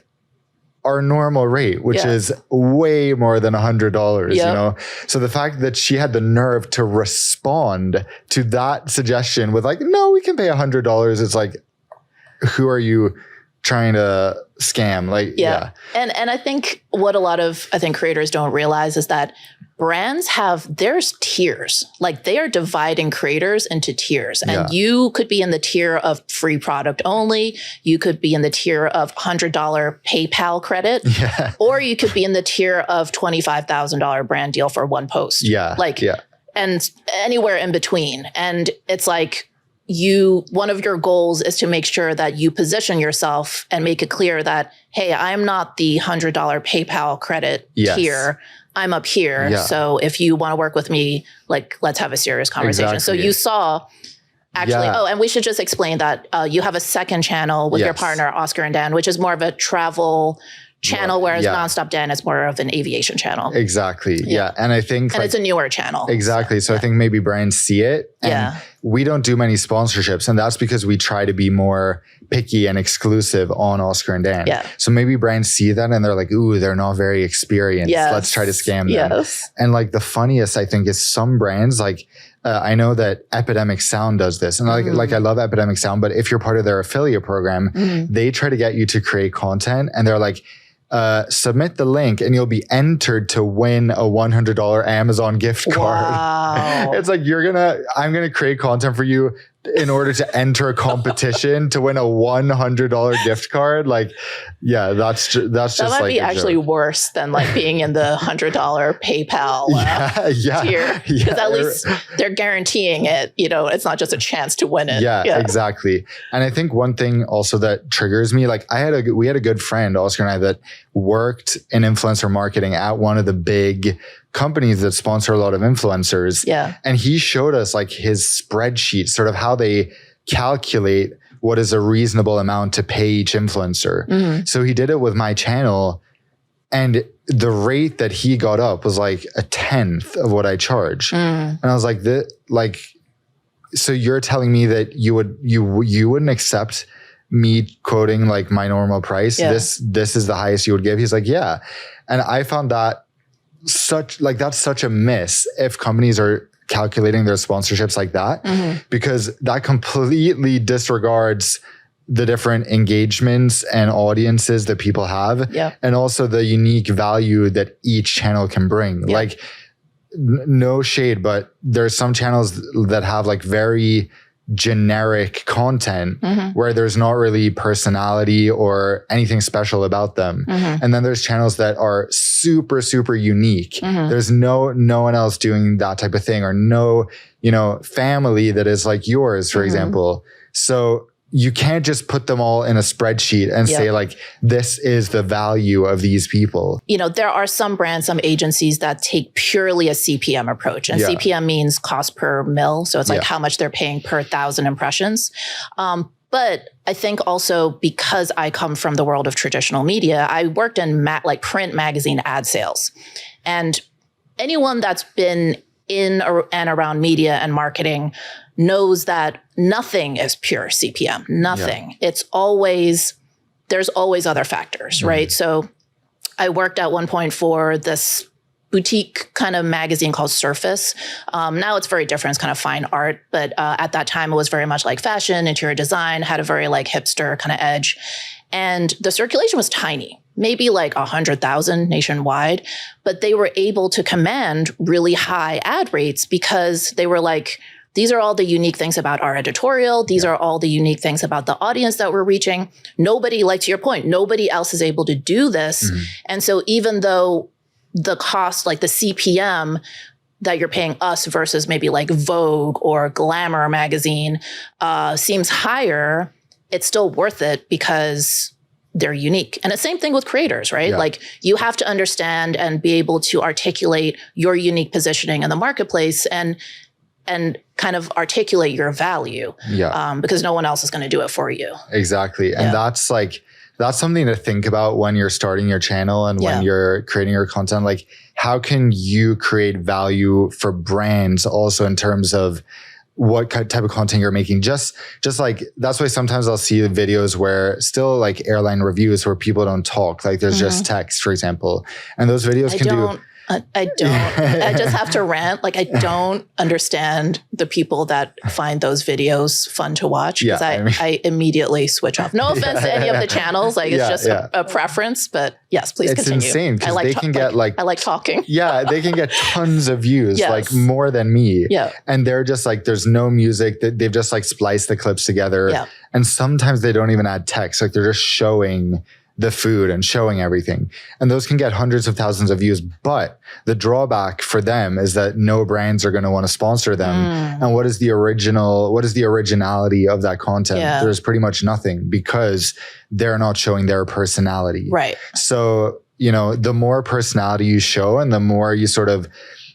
our normal rate, which is way more than $100, So the fact that she had the nerve to respond to that suggestion with like, no, we can pay $100. It's like, who are you trying to scam? Like, yeah. And I think what a lot of, creators don't realize is that brands there's tiers. Like they are dividing creators into tiers. And you could be in the tier of free product only. You could be in the tier of $100 PayPal credit. Yeah. Or you could be in the tier of $25,000 brand deal for one post. Yeah. And anywhere in between. And it's like, one of your goals is to make sure that you position yourself and make it clear that, hey, I'm not the $100 PayPal credit tier. I'm up here. Yeah. So if you want to work with me, like, let's have a serious conversation. Exactly. So you saw actually, and we should just explain that you have a second channel with your partner, Oscar and Dan, which is more of a travel channel, whereas Nonstop Dan is more of an aviation channel. Exactly. Yeah. And I think it's a newer channel. Exactly. So I think maybe brands see it. And we don't do many sponsorships. And that's because we try to be more picky and exclusive on Oscar and Dan. Yeah. So maybe brands see that and they're like, ooh, they're not very experienced. Yes. Let's try to scam them. Yes. And like the funniest, I think, is some brands like, I know that Epidemic Sound does this. And like I love Epidemic Sound, but if you're part of their affiliate program, they try to get you to create content and they're like, submit the link and you'll be entered to win a $100 Amazon gift card. Wow. It's like, I'm going to create content for you in order to enter a competition to win a $100 gift card. Like, yeah, that's just that might be actually worse than like being in the $100 PayPal tier. Because at least they're guaranteeing it. It's not just a chance to win it. Yeah, exactly. And I think one thing also that triggers me, like we had a good friend, Oscar and I, that worked in influencer marketing at one of the big companies that sponsor a lot of influencers. Yeah. And he showed us like his spreadsheet, sort of how they calculate what is a reasonable amount to pay each influencer. So he did it with my channel And the rate that he got up was like a 10th of what I charge. And I was like, so you're telling me that you wouldn't accept me quoting like my normal price? Yeah. This is the highest you would give? He's like, yeah. And I found that that's such a miss if companies are calculating their sponsorships like that, because that completely disregards the different engagements and audiences that people have, and also the unique value that each channel can bring. Like, no shade, but there's some channels that have like very generic content where there's not really personality or anything special about them. And then there's channels that are super, super unique. There's no one else doing that type of thing, or no, family that is like yours, for example. So you can't just put them all in a spreadsheet and say like, this is the value of these people. There are some brands, some agencies that take purely a CPM approach, and CPM means cost per mil. So it's like how much they're paying per 1,000 impressions. But I think also because I come from the world of traditional media, I worked in like print magazine ad sales, and anyone that's been in and around media and marketing knows that nothing is pure CPM, nothing. It's always, there's always other factors, right? So I worked at one point for this boutique kind of magazine called Surface. Now it's very different. It's kind of fine art, but at that time it was very much like fashion, interior design, had a very like hipster kind of edge. And the circulation was tiny, maybe like 100,000 nationwide, but they were able to command really high ad rates because they were like, these are all the unique things about our editorial. These are all the unique things about the audience that we're reaching. Nobody, like to your point, nobody else is able to do this. And so even though the cost, like the CPM that you're paying us versus maybe like Vogue or Glamour magazine seems higher, it's still worth it because they're unique. And the same thing with creators, right? Like you have to understand and be able to articulate your unique positioning in the marketplace and kind of articulate your value because no one else is going to do it for you. Exactly. And that's something to think about when you're starting your channel and when you're creating your content. Like, how can you create value for brands also in terms of what type of content you're making? Just like, that's why sometimes I'll see videos where still like airline reviews where people don't talk, like there's just text, for example. And those videos I just have to rant. Like, I don't understand the people that find those videos fun to watch because I immediately switch off. No offense to any of the channels. Like, it's just a preference, but yes, please continue. It's insane because they can get like, I like talking. They can get tons of views, like more than me. And they're just like, there's no music, that they've just like spliced the clips together. And sometimes they don't even add text. Like, they're just showing the food and showing everything. And those can get hundreds of thousands of views. But the drawback for them is that no brands are going to want to sponsor them. And what is the originality of that content? There's pretty much nothing because they're not showing their personality. Right. So, the more personality you show and the more you sort of,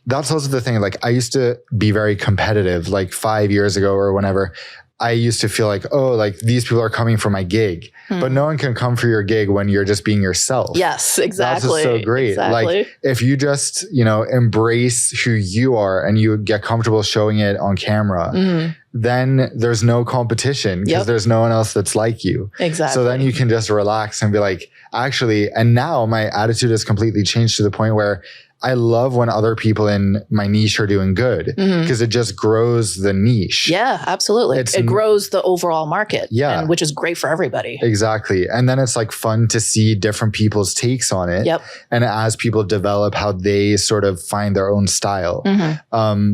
that's also the thing. Like, I used to be very competitive, like 5 years ago or whenever. I used to feel like, oh, like these people are coming for my gig, but no one can come for your gig when you're just being yourself. Yes, exactly. That's so great. Exactly. Like, if you just, embrace who you are and you get comfortable showing it on camera, then there's no competition because there's no one else that's like you. Exactly. So then you can just relax and be like, actually, and now my attitude has completely changed to the point where I love when other people in my niche are doing good because it just grows the niche. Yeah, absolutely. It grows the overall market, which is great for everybody. Exactly. And then it's like fun to see different people's takes on it. And as people develop how they sort of find their own style.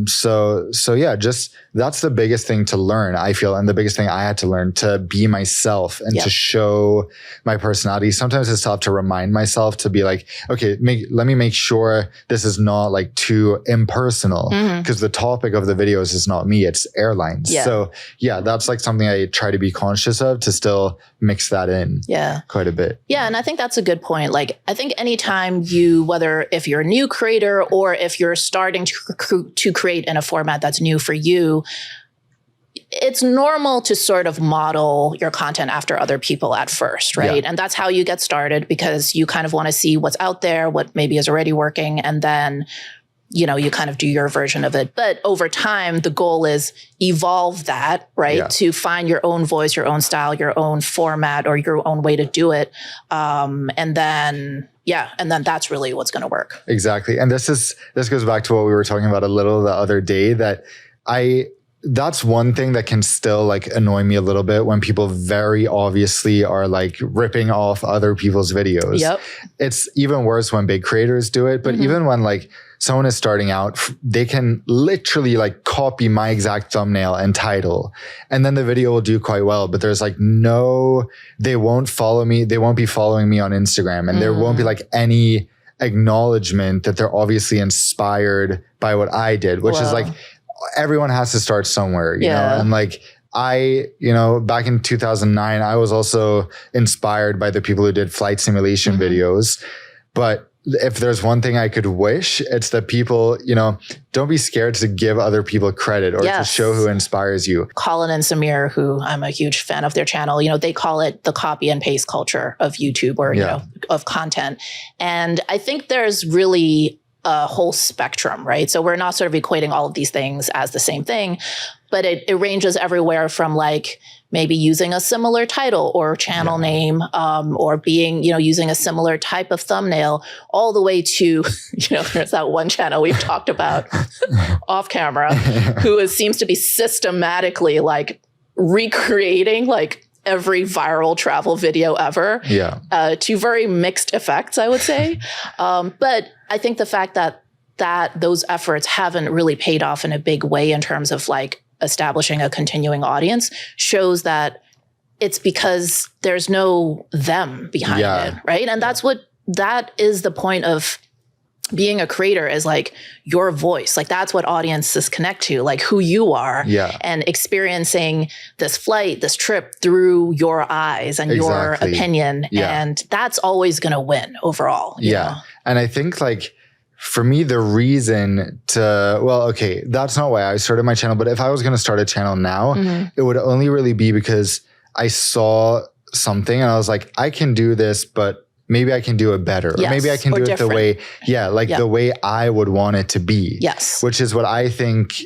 So yeah, just that's the biggest thing to learn, I feel. And the biggest thing I had to learn, to be myself and to show my personality. Sometimes it's tough to remind myself to be like, okay, let me make sure this is not like too impersonal because the topic of the videos is not me, it's airlines. So yeah, that's like something I try to be conscious of, to still mix that in quite a bit. Yeah. And I think that's a good point. Like, I think anytime whether if you're a new creator or if you're starting to create in a format that's new for you, it's normal to sort of model your content after other people at first, right? Yeah. And that's how you get started, because you kind of want to see what's out there, what maybe is already working, and then, you know, you kind of do your version of it. But over time, the goal is evolve that, right? Yeah. To find your own voice, your own style, your own format, or your own way to do it. And then that's really what's going to work. Exactly. And this goes back to what we were talking about a little the other day, that that's one thing that can still like annoy me a little bit, when people very obviously are like ripping off other people's videos. Yep. It's even worse when big creators do it. But even when like someone is starting out, they can literally like copy my exact thumbnail and title, and then the video will do quite well. But there's like they won't follow me. They won't be following me on Instagram, and there won't be like any acknowledgement that they're obviously inspired by what I did, which is like, everyone has to start somewhere, you know? And like, back in 2009, I was also inspired by the people who did flight simulation videos. But if there's one thing I could wish, it's that people, don't be scared to give other people credit or to show who inspires you. Colin and Samir, who I'm a huge fan of their channel, they call it the copy and paste culture of YouTube, or, of content. And I think there's really a whole spectrum, right? So we're not sort of equating all of these things as the same thing, but it ranges everywhere from like maybe using a similar title or channel name, or being, using a similar type of thumbnail, all the way to, there's that one channel we've talked about off camera, who seems to be systematically like recreating like every viral travel video ever, to very mixed effects, I would say. But I think the fact that those efforts haven't really paid off in a big way in terms of like establishing a continuing audience shows that it's because there's no them behind it, right? And that is the point of being a creator, is like your voice. Like that's what audiences connect to, like who you are, and experiencing this flight, this trip through your eyes and your opinion. And that's always going to win overall. You know? And I think like, for me, the reason that's not why I started my channel, but if I was going to start a channel now, it would only really be because I saw something and I was like, I can do this, but maybe I can do it better. Or maybe I can do it the way, the way I would want it to be. Yes. Which is what I think,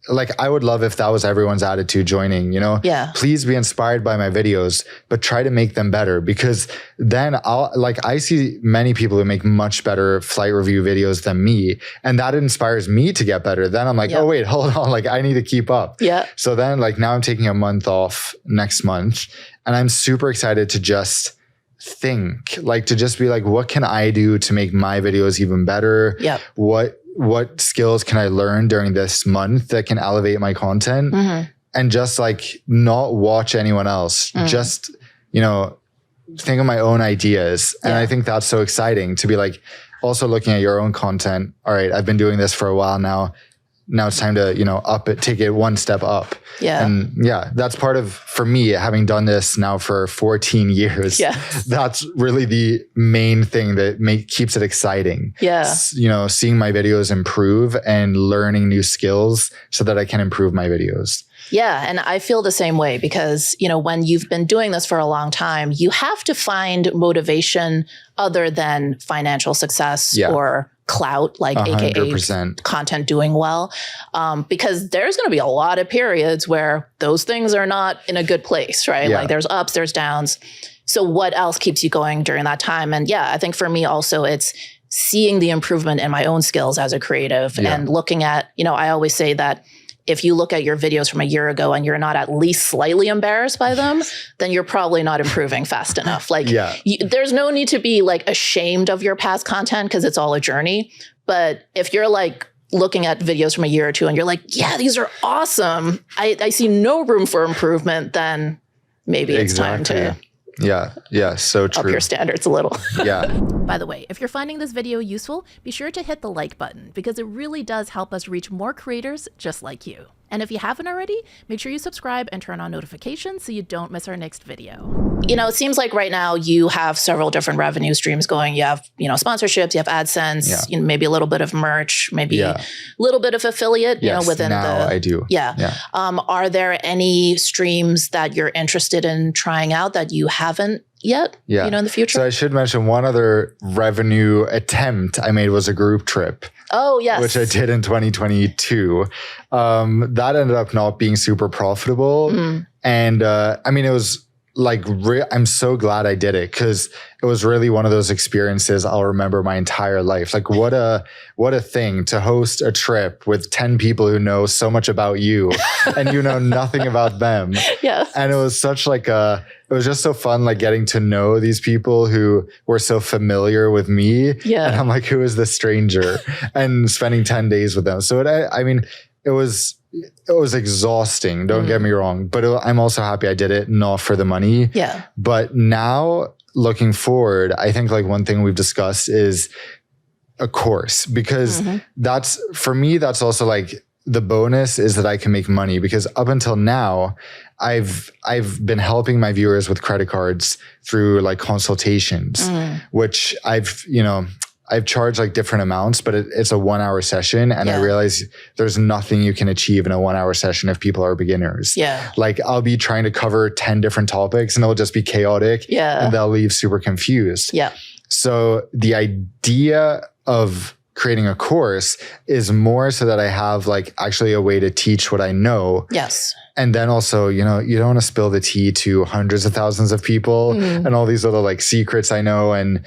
like, I would love if that was everyone's attitude joining, please be inspired by my videos, but try to make them better, because then I see many people who make much better flight review videos than me. And that inspires me to get better. Then I'm like, oh wait, hold on. Like I need to keep up. Yeah. So then like now I'm taking a month off next month, and I'm super excited to just to just be like, what can I do to make my videos even better? Yeah. What skills can I learn during this month that can elevate my content? And just like not watch anyone else, just, think of my own ideas. And I think that's so exciting to be like, also looking at your own content. All right, I've been doing this for a while now. Now it's time to, up it, take it one step up. Yeah. And that's part of, for me, having done this now for 14 years, that's really the main thing that keeps it exciting. Yeah. Seeing my videos improve and learning new skills so that I can improve my videos. Yeah. And I feel the same way, because, when you've been doing this for a long time, you have to find motivation other than financial success or clout, like 100%. AKA content doing well. Because there's going to be a lot of periods where those things are not in a good place, right? Like there's ups, there's downs. So what else keeps you going during that time? And I think for me also, it's seeing the improvement in my own skills as a creative and looking at, I always say that if you look at your videos from a year ago and you're not at least slightly embarrassed by them, then you're probably not improving fast enough. Like there's no need to be like ashamed of your past content, because it's all a journey. But if you're like looking at videos from a year or two and you're like, yeah, these are awesome, I see no room for improvement, then maybe it's time to so true. Up your standards a little. By the way, if you're finding this video useful, be sure to hit the like button, because it really does help us reach more creators just like you. And if you haven't already, make sure you subscribe and turn on notifications so you don't miss our next video. it seems like right now you have several different revenue streams going. You have, sponsorships, you have AdSense, maybe a little bit of merch, maybe a little bit of affiliate, within now I do. Yeah. Are there any streams that you're interested in trying out that you haven't yet, in the future? So I should mention one other revenue attempt I made was a group trip. Oh, yes. Which I did in 2022. That ended up not being super profitable. And it was like, I'm so glad I did it because it was really one of those experiences I'll remember my entire life. Like what a thing to host a trip with 10 people who know so much about you and you know nothing about them. Yes. And it was such like it was just so fun, like getting to know these people who were so familiar with me. Yeah. And I'm like, who is this stranger? And spending 10 days with them. So it was exhausting. Don't get me wrong, but I'm also happy I did it, not for the money. Yeah. But now looking forward, I think like one thing we've discussed is a course, because that's also like the bonus is that I can make money, because up until now, I've been helping my viewers with credit cards through like consultations, which I've charged like different amounts, but it's a 1 hour session. And I realize there's nothing you can achieve in a 1 hour session if people are beginners. Yeah. Like I'll be trying to cover 10 different topics and it'll just be chaotic. Yeah. And they'll leave super confused. Yeah. So the idea of creating a course is more so that I have like actually a way to teach what I know. Yes. And then also, you don't want to spill the tea to hundreds of thousands of people and all these little like secrets I know and,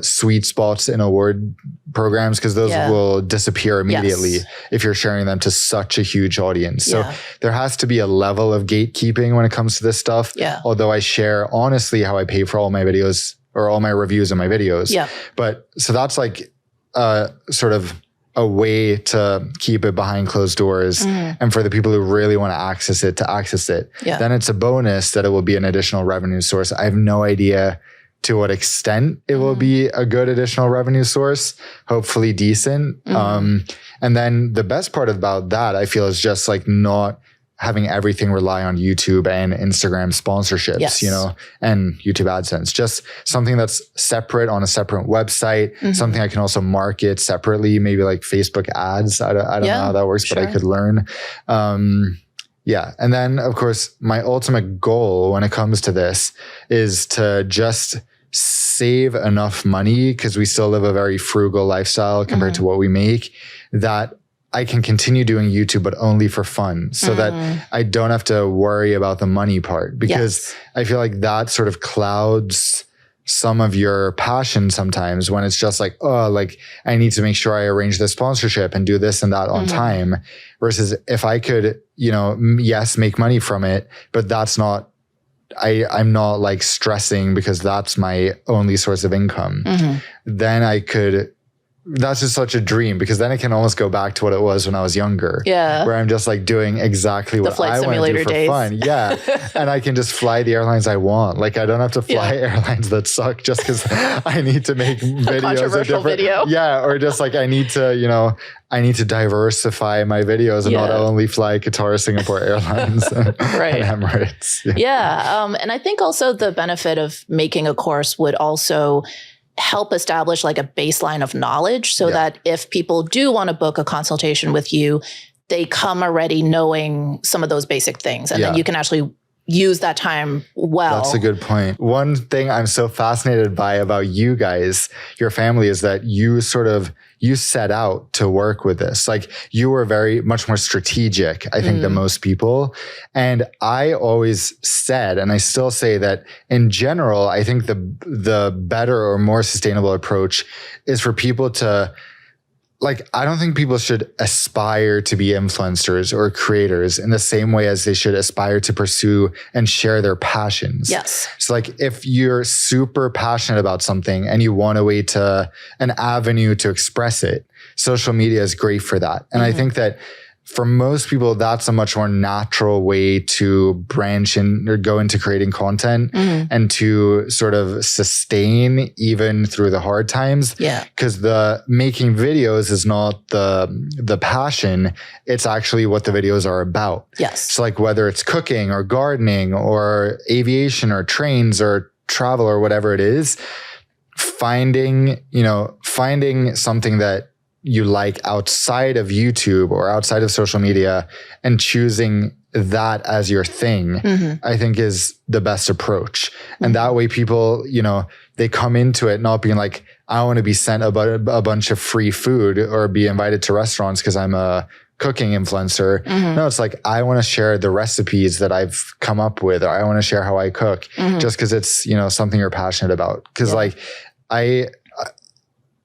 sweet spots in award programs, because those will disappear immediately if you're sharing them to such a huge audience. So there has to be a level of gatekeeping when it comes to this stuff. Yeah. Although I share honestly how I pay for all my videos or all my reviews of my videos. Yeah. But so that's like sort of a way to keep it behind closed doors and for the people who really want to access it. Then it's a bonus that it will be an additional revenue source. I have no idea to what extent it will be a good additional revenue source, hopefully decent. And then the best part about that, I feel, is just like not having everything rely on YouTube and Instagram sponsorships, and YouTube AdSense. Just something that's separate on a separate website, something I can also market separately, maybe like Facebook ads. I don't know how that works, but I could learn. And then of course, my ultimate goal when it comes to this is to just save enough money, because we still live a very frugal lifestyle compared to what we make, that I can continue doing YouTube, but only for fun, so that I don't have to worry about the money part, because I feel like that sort of clouds some of your passion sometimes when it's just like, oh, like I need to make sure I arrange the sponsorship and do this and that on time, versus if I could, make money from it, but that's not, I'm not like stressing because that's my only source of income. Then I could, that's just such a dream, because then it can almost go back to what it was when I was younger. Yeah. Where I'm just like doing exactly what I want to do for fun. Yeah. And I can just fly the airlines I want. Like I don't have to fly airlines that suck just because I need to make videos. Controversial video. Yeah. Or just like I need to, I need to diversify my videos and not only fly Qatar, Singapore Airlines and Emirates. And I think also the benefit of making a course would also help establish like a baseline of knowledge, so that if people do want to book a consultation with you, they come already knowing some of those basic things. And then you can actually use that time well. That's a good point. One thing I'm so fascinated by about you guys, your family, is that you set out to work with this. Like you were very much more strategic, I think, than most people. And I always said, and I still say, that in general, I think the better or more sustainable approach is for people to, like, I don't think people should aspire to be influencers or creators in the same way as they should aspire to pursue and share their passions. Yes. So like if you're super passionate about something and you want a way to, an avenue to express it, social media is great for that. And I think that for most people, that's a much more natural way to branch in or go into creating content and to sort of sustain even through the hard times. Yeah. Because the making videos is not the passion. It's actually what the videos are about. Yes. So like whether it's cooking or gardening or aviation or trains or travel or whatever it is, finding something that you like outside of YouTube or outside of social media and choosing that as your thing, I think is the best approach. And that way people, they come into it not being like, I want to be sent a bunch of free food or be invited to restaurants because I'm a cooking influencer. No, it's like, I want to share the recipes that I've come up with, or I want to share how I cook just because it's, something you're passionate about. Because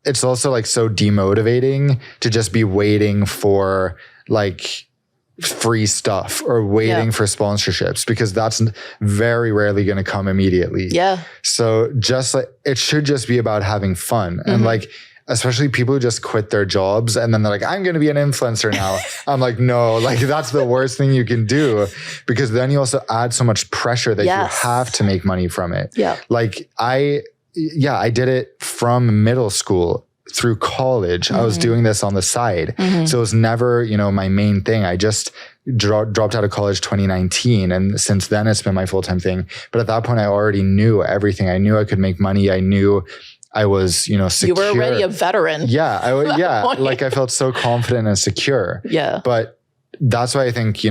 it's also like so demotivating to just be waiting for like free stuff or waiting for sponsorships, because that's very rarely going to come immediately. Yeah. So just like, it should just be about having fun. And like, especially people who just quit their jobs and then they're like, I'm going to be an influencer now. I'm like, no, like that's the worst thing you can do, because then you also add so much pressure that you have to make money from it. Yeah. Like I did it from middle school through college. I was doing this on the side. So it was never, my main thing. I just dropped out of college 2019. And since then it's been my full-time thing. But at that point I already knew everything. I knew I could make money. I knew I was, secure. You were already a veteran. Yeah. Like I felt so confident and secure. Yeah. But that's why I think,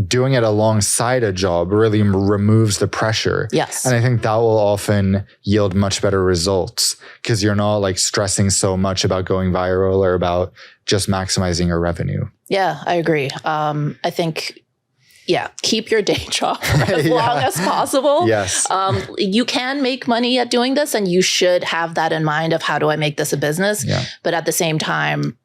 doing it alongside a job really removes the pressure. Yes. And I think that will often yield much better results, because you're not like stressing so much about going viral or about just maximizing your revenue. Yeah, I agree. I think, keep your day job as long as possible. Yes. You can make money at doing this, and you should have that in mind of how do I make this a business? Yeah. But at the same time,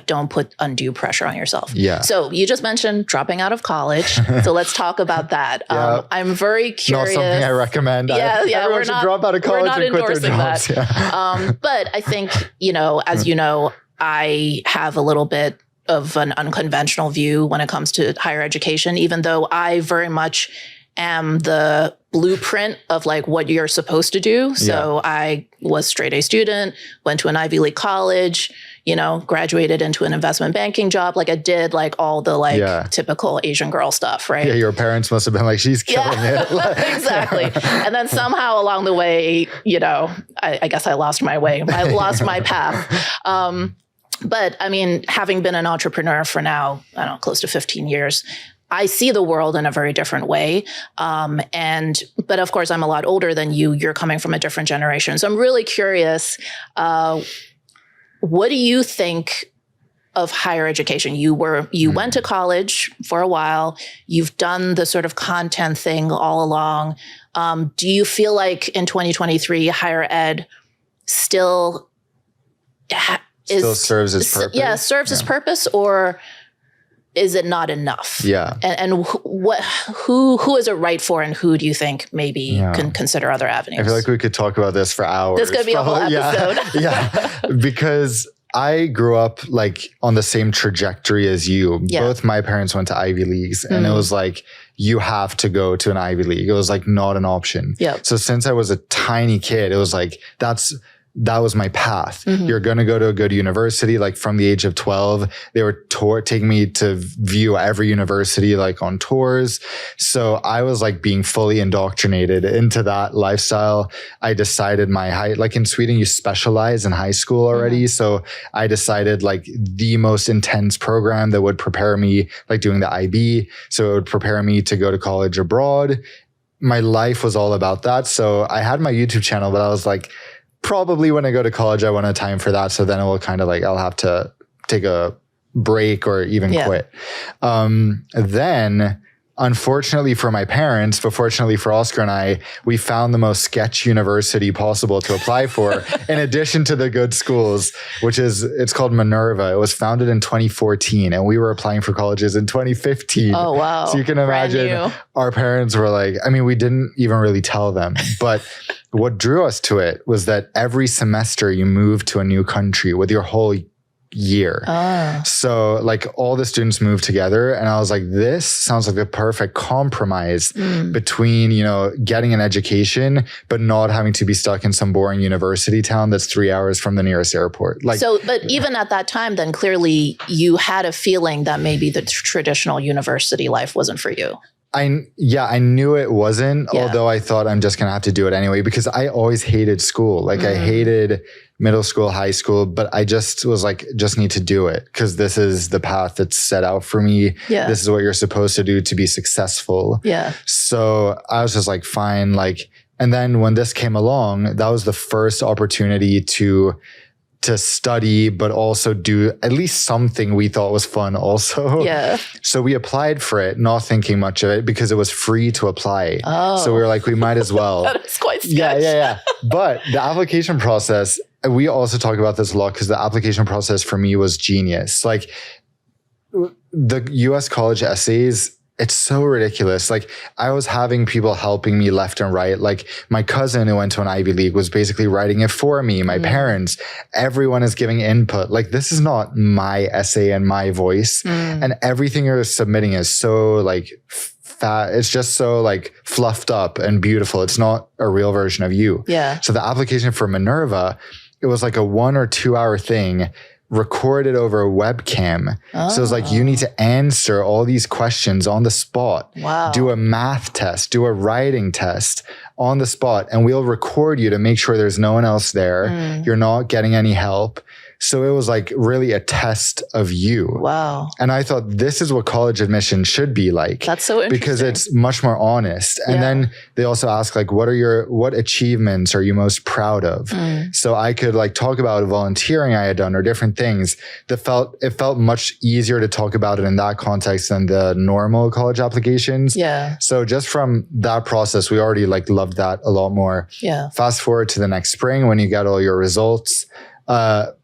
don't put undue pressure on yourself. Yeah. So you just mentioned dropping out of college. So let's talk about that. I'm very curious. Not something I recommend. Everyone should drop out of college and quit their jobs. That. But I think, as you know, I have a little bit of an unconventional view when it comes to higher education, even though I very much am the blueprint of like what you're supposed to do. So I was straight A student, went to an Ivy League college, graduated into an investment banking job. Like I did like all the typical Asian girl stuff, right? Yeah, your parents must have been like, she's killing it. Exactly. And then somehow along the way, I guess I lost my way. I lost my path. But I mean, having been an entrepreneur for now, close to 15 years, I see the world in a very different way. But of course, I'm a lot older than you. You're coming from a different generation. So I'm really curious, what do you think of higher education? You went to college for a while. You've done the sort of content thing all along. Do you feel like in 2023, higher ed still serves its purpose? Yeah, serves its purpose, or is it not enough? Yeah. And who is it right for, and who do you think maybe can consider other avenues? I feel like we could talk about this for hours. This could be a whole episode. Because I grew up like on the same trajectory as you. Both my parents went to Ivy Leagues, and it was like, you have to go to an Ivy League. It was like not an option. So since I was a tiny kid, it was like, that was my path. You're going to go to a good university. Like from the age of 12, they were taking me to view every university, like on tours. So I was like being fully indoctrinated into that lifestyle. I decided like in Sweden, you specialize in high school already. So I decided like the most intense program that would prepare me, like doing the IB. So it would prepare me to go to college abroad. My life was all about that. So I had my YouTube channel, but I was like, probably when I go to college, I want a time for that. So then it will kind of like, I'll have to take a break or even quit. Then unfortunately for my parents, but fortunately for Oscar and I, we found the most sketch university possible to apply for in addition to the good schools, it's called Minerva. It was founded in 2014 and we were applying for colleges in 2015. Oh, wow. So you can imagine our parents were like, we didn't even really tell them, but what drew us to it was that every semester you move to a new country with your whole year. So like all the students moved together, and I was like, this sounds like the perfect compromise between, you know, getting an education, but not having to be stuck in some boring university town that's 3 hours from the nearest airport. Like, so, but even at that time, then clearly you had a feeling that maybe the traditional university life wasn't for you. I knew it wasn't, although I thought I'm just going to have to do it anyway, because I always hated school. Like I hated middle school, high school, but I just was like, just need to do it because this is the path that's set out for me. Yeah. This is what you're supposed to do to be successful. Yeah. So I was just like, fine. Like, and then when this came along, that was the first opportunity to study, but also do at least something we thought was fun also. Yeah. So we applied for it, not thinking much of it because it was free to apply. Oh. So we were like, we might as well. That is quite sketch. Yeah. But the application process, we also talk about this a lot because the application process for me was genius. Like the US college essays, it's so ridiculous. Like I was having people helping me left and right. Like my cousin who went to an Ivy League was basically writing it for me. My parents, everyone is giving input. Like this is not my essay and my voice. And everything you're submitting is so like fat. It's just so like fluffed up and beautiful. It's not a real version of you. Yeah. So the application for Minerva, it was like a 1 or 2 hour thing recorded over a webcam. So it's like, you need to answer all these questions on the spot. Wow. Do a math test, do a writing test on the spot, and we'll record you to make sure there's no one else there. You're not getting any help. So it was like really a test of you. Wow. And I thought this is what college admission should be like. That's so interesting. Because it's much more honest. And then they also ask like, what achievements are you most proud of? So I could like talk about volunteering I had done or different things that it felt much easier to talk about it in that context than the normal college applications. Yeah. So just from that process, we already like loved that a lot more. Yeah. Fast forward to the next spring when you get all your results.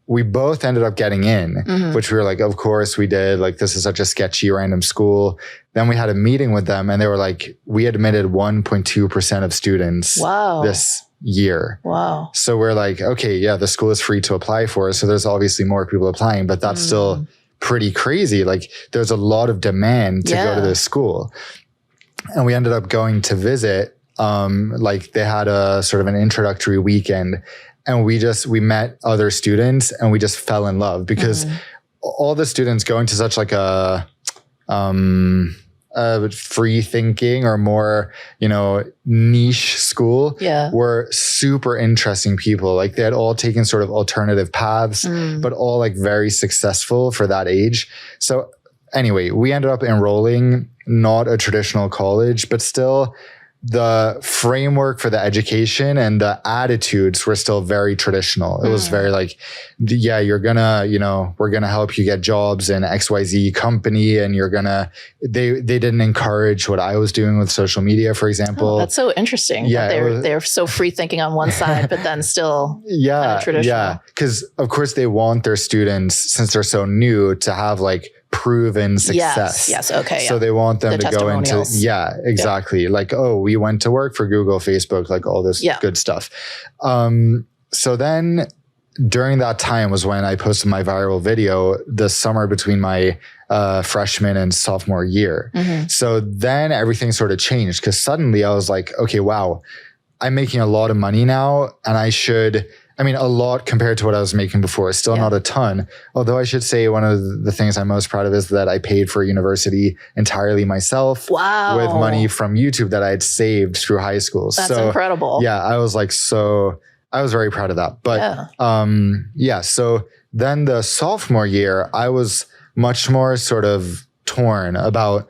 We both ended up getting in, which we were like, of course we did. Like, this is such a sketchy random school. Then we had a meeting with them and they were like, we admitted 1.2% of students this year. Wow. So we're like, okay, yeah, the school is free to apply for. So there's obviously more people applying, but that's still pretty crazy. Like there's a lot of demand to go to this school. And we ended up going to visit, like they had a sort of an introductory weekend. And we met other students and we just fell in love because all the students going to such like a free thinking or more, you know, niche school were super interesting people. Like they had all taken sort of alternative paths, but all like very successful for that age. So anyway, we ended up enrolling, not a traditional college, but still the framework for the education and the attitudes were still very traditional. It was very like, yeah, you're gonna, you know, we're gonna help you get jobs in XYZ company. And they didn't encourage what I was doing with social media, for example. Oh, that's so interesting. Yeah. They're so free thinking on one side, but then still kind of traditional. Yeah. Cause of course they want their students, since they're so new, to have like proven success. Yes. Okay. So they want them to go into, exactly. Yeah. Like, oh, we went to work for Google, Facebook, like all this good stuff. So then during that time was when I posted my viral video the summer between my freshman and sophomore year. So then everything sort of changed because suddenly I was like, okay, wow, I'm making a lot of money now and a lot compared to what I was making before. Still not a ton. Although I should say one of the things I'm most proud of is that I paid for university entirely myself. Wow. With money from YouTube that I had saved through high school. That's incredible. Yeah, I was like, I was very proud of that. But so then the sophomore year, I was much more sort of torn about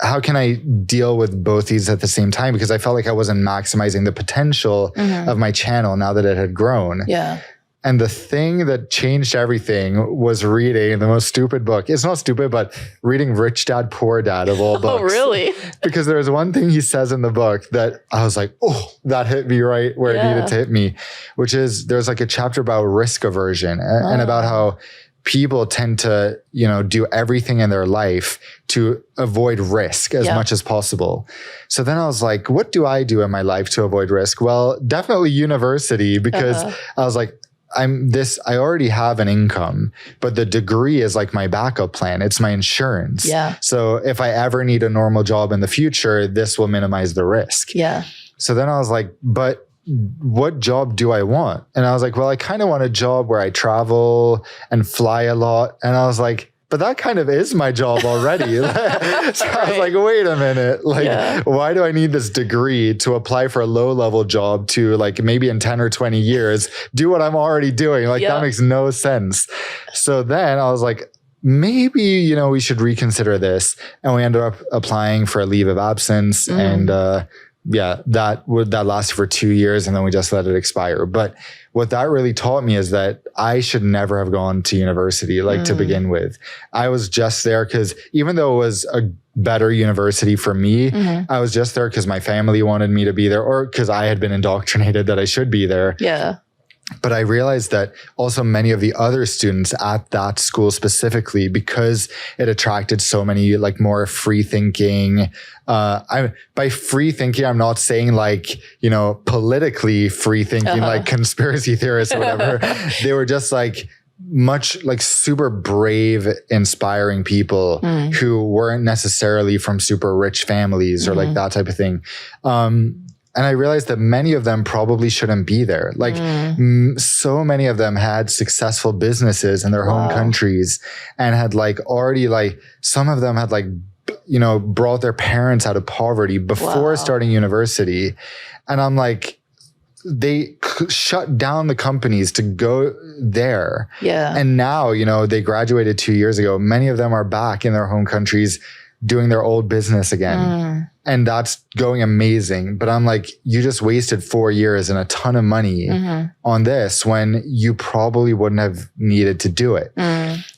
how can I deal with both these at the same time? Because I felt like I wasn't maximizing the potential of my channel now that it had grown. Yeah. And the thing that changed everything was reading the most stupid book. It's not stupid, but reading Rich Dad, Poor Dad of all books. Oh, really? Because there's one thing he says in the book that I was like, oh, that hit me right where it needed to hit me, which is there's like a chapter about risk aversion and about how people tend to, do everything in their life to avoid risk as much as possible. So then I was like, what do I do in my life to avoid risk? Well, definitely university, because I was like, I already have an income, but the degree is like my backup plan. It's my insurance. Yeah. So if I ever need a normal job in the future, this will minimize the risk. Yeah. So then I was like, but what job do I want? And I was like, well, I kind of want a job where I travel and fly a lot. And I was like, but that kind of is my job already. So I was like, wait a minute. Like, why do I need this degree to apply for a low level job to like maybe in 10 or 20 years, do what I'm already doing? Like that makes no sense. So then I was like, maybe, you know, we should reconsider this. And we ended up applying for a leave of absence. And, that lasted for 2 years and then we just let it expire. But what that really taught me is that I should never have gone to university, like to begin with. I was just there because even though it was a better university for me, I was just there because my family wanted me to be there or because I had been indoctrinated that I should be there. Yeah. But I realized that also many of the other students at that school specifically, because it attracted so many like more free thinking, by free thinking, I'm not saying like, you know, politically free thinking, like conspiracy theorists or whatever. They were just like much like super brave, inspiring people who weren't necessarily from super rich families or like that type of thing. And I realized that many of them probably shouldn't be there. Like so many of them had successful businesses in their home countries and had like already like, some of them had like, you know, brought their parents out of poverty before starting university. And I'm like, they shut down the companies to go there. Yeah. And now, you know, they graduated 2 years ago. Many of them are back in their home countries doing their old business again. And that's going amazing. But I'm like, you just wasted 4 years and a ton of money on this when you probably wouldn't have needed to do it.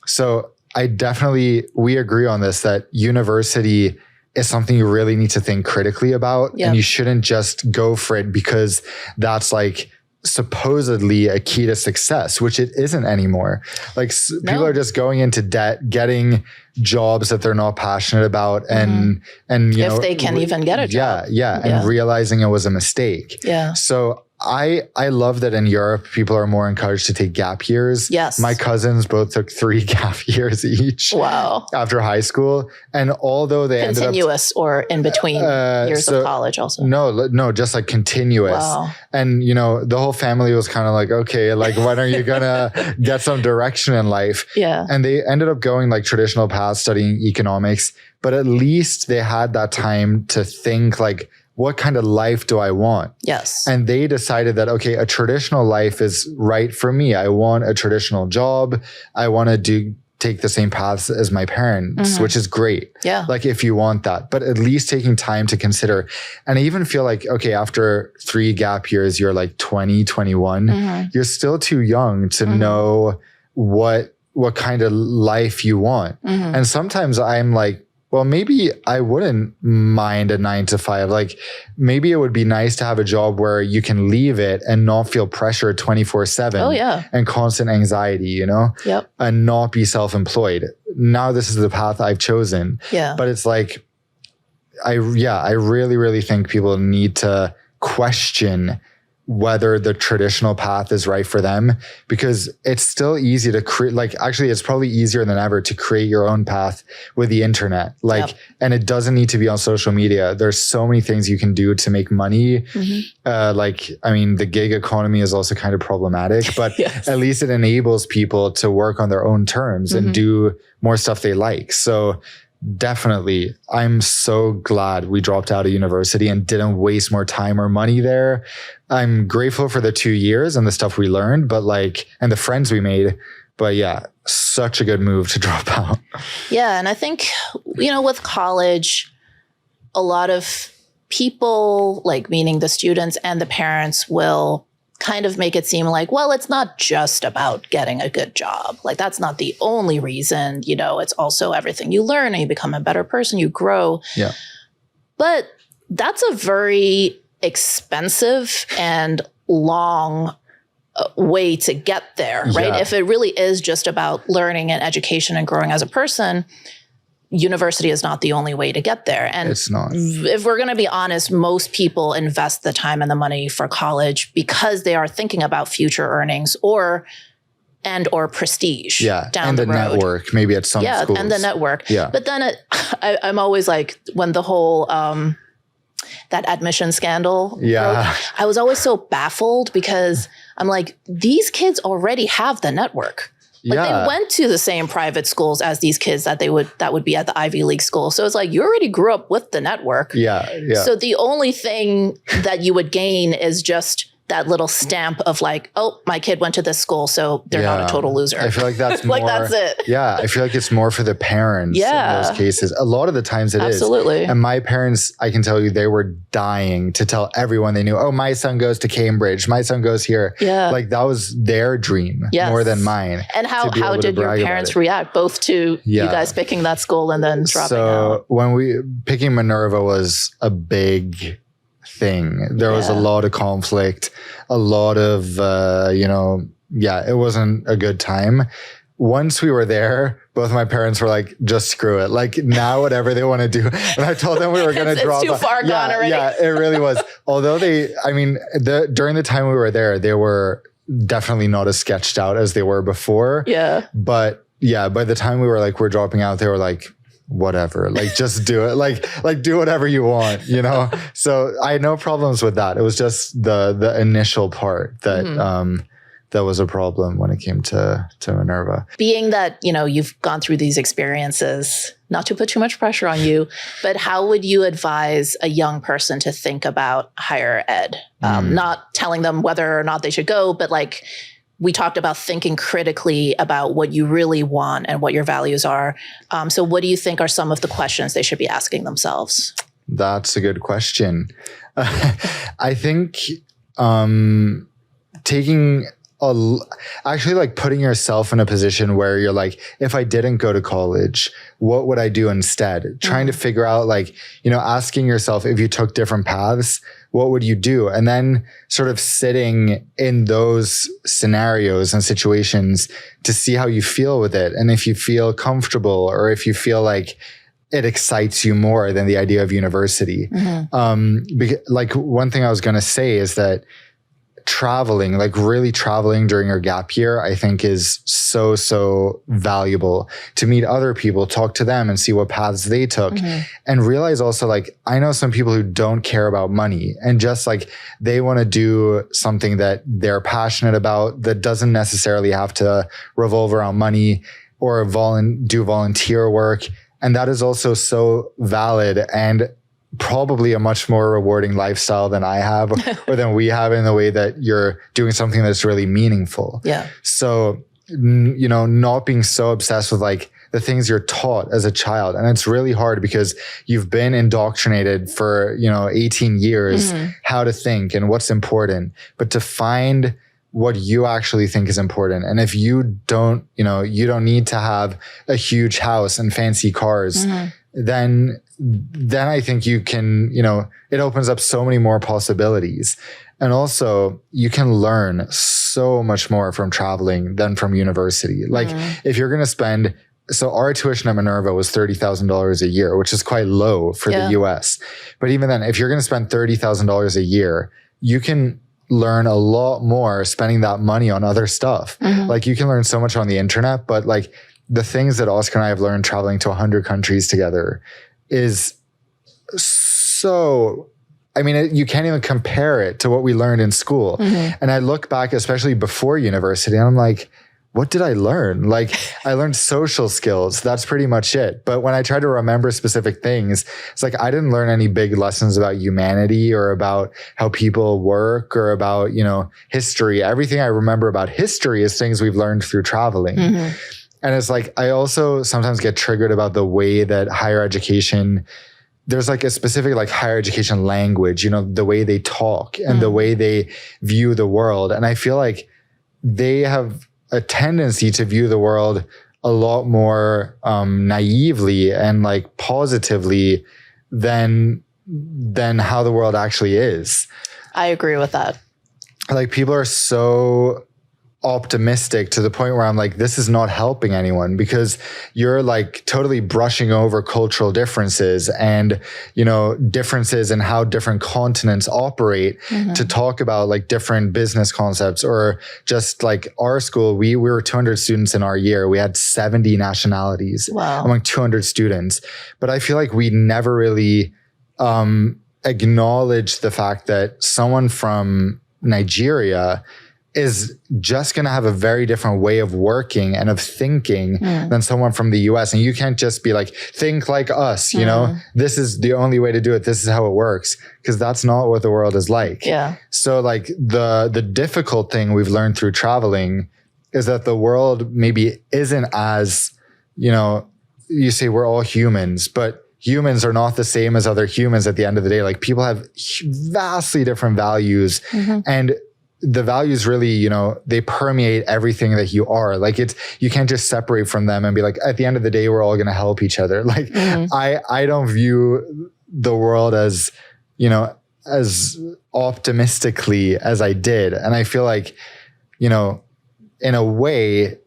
So we agree on this, that university is something you really need to think critically about. And you shouldn't just go for it because that's like supposedly a key to success, which it isn't anymore. Like people are just going into debt, getting jobs that they're not passionate about, and you know, if they can even get a job. And realizing it was a mistake. So I love that in Europe, people are more encouraged to take gap years. Yes. My cousins both took 3 gap years each. Wow. After high school. And although they continuous or in between years of college also? No, just like continuous. Wow. And, you know, the whole family was kind of like, okay, like, when are you going to get some direction in life? Yeah. And they ended up going like traditional paths, studying economics, but at least they had that time to think like, what kind of life do I want? Yes. And they decided that, okay, a traditional life is right for me. I want a traditional job. I want to take the same paths as my parents, which is great. Yeah. Like if you want that, but at least taking time to consider. And I even feel like, okay, after 3 gap years, you're like 20, 21, you're still too young to know what kind of life you want. And sometimes I'm like, well, maybe I wouldn't mind a 9 to 5. Like maybe it would be nice to have a job where you can leave it and not feel pressure 24/7. Oh yeah. And constant anxiety, you know? Yep. And not be self-employed. Now this is the path I've chosen. Yeah. But it's like, I really, really think people need to question whether the traditional path is right for them, because it's still easy to create, like, actually it's probably easier than ever to create your own path with the internet. Like, and it doesn't need to be on social media. There's so many things you can do to make money. Like, I mean, the gig economy is also kind of problematic, but at least it enables people to work on their own terms and do more stuff they like. So definitely, I'm so glad we dropped out of university and didn't waste more time or money there. I'm grateful for the 2 years and the stuff we learned, but like, and the friends we made, but yeah, such a good move to drop out. Yeah. And I think, you know, with college, a lot of people, like meaning the students and the parents, will kind of make it seem like, well, it's not just about getting a good job. Like that's not the only reason, you know, it's also everything you learn and you become a better person, you grow. Yeah. But that's a very expensive and long way to get there, right? If it really is just about learning and education and growing as a person, university is not the only way to get there. And It's not. if we're going to be honest, most people invest the time and the money for college because they are thinking about future earnings or prestige down and the the road. Network, maybe at some schools. And the network. Yeah. But then I'm always like, when the whole that admission scandal broke, I was always so baffled because I'm like, these kids already have the network. Like they went to the same private schools as these kids that would be at the Ivy League school. So it's like, you already grew up with the network. Yeah. So the only thing that you would gain is just that little stamp of like, oh, my kid went to this school, so they're not a total loser. I feel like that's more, like that's it. Yeah. I feel like it's more for the parents in those cases. A lot of the times it is. Absolutely. And my parents, I can tell you, they were dying to tell everyone they knew, oh, my son goes to Cambridge. My son goes here. Yeah. Like that was their dream more than mine. And how did your parents react both to you guys picking that school and then dropping out? So when picking Minerva was a big thing. There was a lot of conflict, a lot of, it wasn't a good time. Once we were there, both my parents were like, just screw it. Like now, whatever they want to do. And I told them we were going to drop. It's too far gone already. Yeah, it really was. Although during the time we were there, they were definitely not as sketched out as they were before. Yeah. But by the time we were like, we're dropping out, they were like, whatever, like just do it, like do whatever you want, So I had no problems with that. It was just the initial part that that was a problem when it came to Minerva. Being that you've gone through these experiences, not to put too much pressure on you, but how would you advise a young person to think about higher ed? Not telling them whether or not they should go, but like, we talked about thinking critically about what you really want and what your values are. So what do you think are some of the questions they should be asking themselves? That's a good question. I think putting yourself in a position where you're like, if I didn't go to college, what would I do instead? Trying to figure out asking yourself, if you took different paths, what would you do? And then sort of sitting in those scenarios and situations to see how you feel with it. And if you feel comfortable or if you feel like it excites you more than the idea of university. One thing I was going to say is that traveling, like really traveling during your gap year, I think is so valuable to meet other people, talk to them and see what paths they took and realize also like, I know some people who don't care about money and just like, they want to do something that they're passionate about that doesn't necessarily have to revolve around money or do volunteer work. And that is also so valid and probably a much more rewarding lifestyle than I have or than we have in the way that you're doing something that's really meaningful. Yeah. So, not being so obsessed with like the things you're taught as a child. And it's really hard because you've been indoctrinated for, 18 years, how to think and what's important, but to find what you actually think is important. And if you don't, you don't need to have a huge house and fancy cars, then I think you can, it opens up so many more possibilities. And also you can learn so much more from traveling than from university. Like if you're going to so our tuition at Minerva was $30,000 a year, which is quite low for the US. But even then, if you're going to spend $30,000 a year, you can learn a lot more spending that money on other stuff. Like you can learn so much on the internet, but like the things that Oscar and I have learned traveling to 100 countries together is so, you can't even compare it to what we learned in school. And I look back, especially before university, and I'm like, what did I learn? Like I learned social skills. That's pretty much it. But when I try to remember specific things, it's like, I didn't learn any big lessons about humanity or about how people work or about, history. Everything I remember about history is things we've learned through traveling. And it's like, I also sometimes get triggered about the way that higher education, there's like a specific like higher education language, the way they talk and the way they view the world. And I feel like they have a tendency to view the world a lot more naively and like positively than how the world actually is. I agree with that. Like people are so optimistic to the point where I'm like, this is not helping anyone, because you're like totally brushing over cultural differences and, you know, differences in how different continents operate to talk about like different business concepts. Or just like our school, we were 200 students in our year. We had 70 nationalities among 200 students. But I feel like we never really acknowledged the fact that someone from Nigeria is just going to have a very different way of working and of thinking than someone from the US. And you can't just be like, think like us, you know, this is the only way to do it. This is how it works. Because that's not what the world is like. Yeah. So like the difficult thing we've learned through traveling is that the world maybe isn't as, you know, you say we're all humans, but humans are not the same as other humans at the end of the day. Like people have vastly different values, and the values really, you know, they permeate everything that you are. Like you can't just separate from them and be like, at the end of the day, we're all going to help each other. Like I don't view the world as, you know, as optimistically as I did. And I feel like, you know, in a way,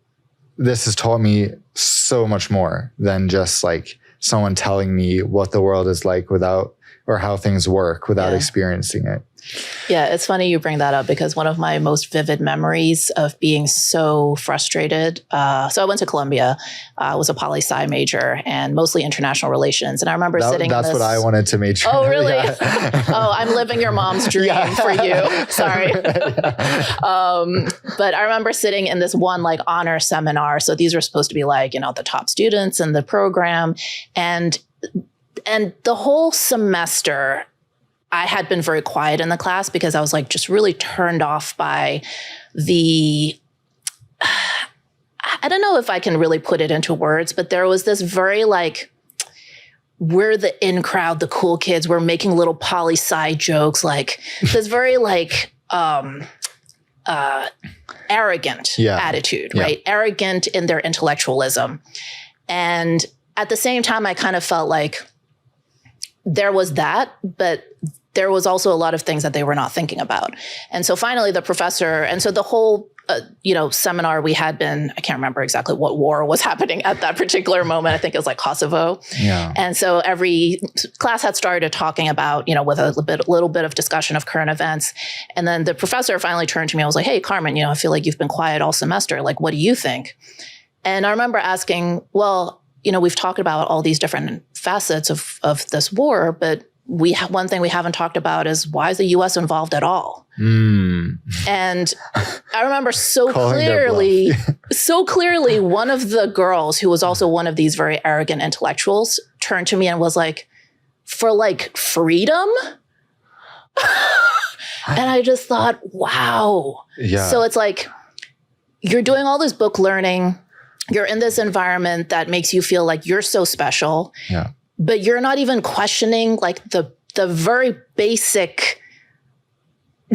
this has taught me so much more than just like someone telling me what the world is like without, or how things work without experiencing it. Yeah, it's funny you bring that up, because one of my most vivid memories of being so frustrated. So I went to Columbia, was a poli-sci major and mostly international relations. And I remember sitting. That's what I wanted to major. Oh, really? Oh, I'm living your mom's dream for you. Sorry. But I remember sitting in this one like honor seminar. So these were supposed to be like, you know, the top students in the program. And the whole semester, I had been very quiet in the class because I was like just really turned off by I don't know if I can really put it into words, but there was this very like, we're the in crowd, the cool kids, we're making little poli-sci jokes, like this very like arrogant attitude, right? Arrogant in their intellectualism. And at the same time, I kind of felt like there was that, but there was also a lot of things that they were not thinking about. And so finally the professor, and so the whole, seminar we had been, I can't remember exactly what war was happening at that particular moment. I think it was like Kosovo. Yeah. And so every class had started talking about, you know, with a little bit of discussion of current events. And then the professor finally turned to me. I was like, hey, Carmen, you know, I feel like you've been quiet all semester. Like, what do you think? And I remember asking, well, you know, we've talked about all these different facets of this war, but one thing we haven't talked about is, why is the U.S. involved at all? And I remember so clearly, one of the girls who was also one of these very arrogant intellectuals turned to me and was like, for like freedom? And I just thought, wow. Yeah. So it's like, you're doing all this book learning. You're in this environment that makes you feel like you're so special. Yeah. But you're not even questioning like the very basic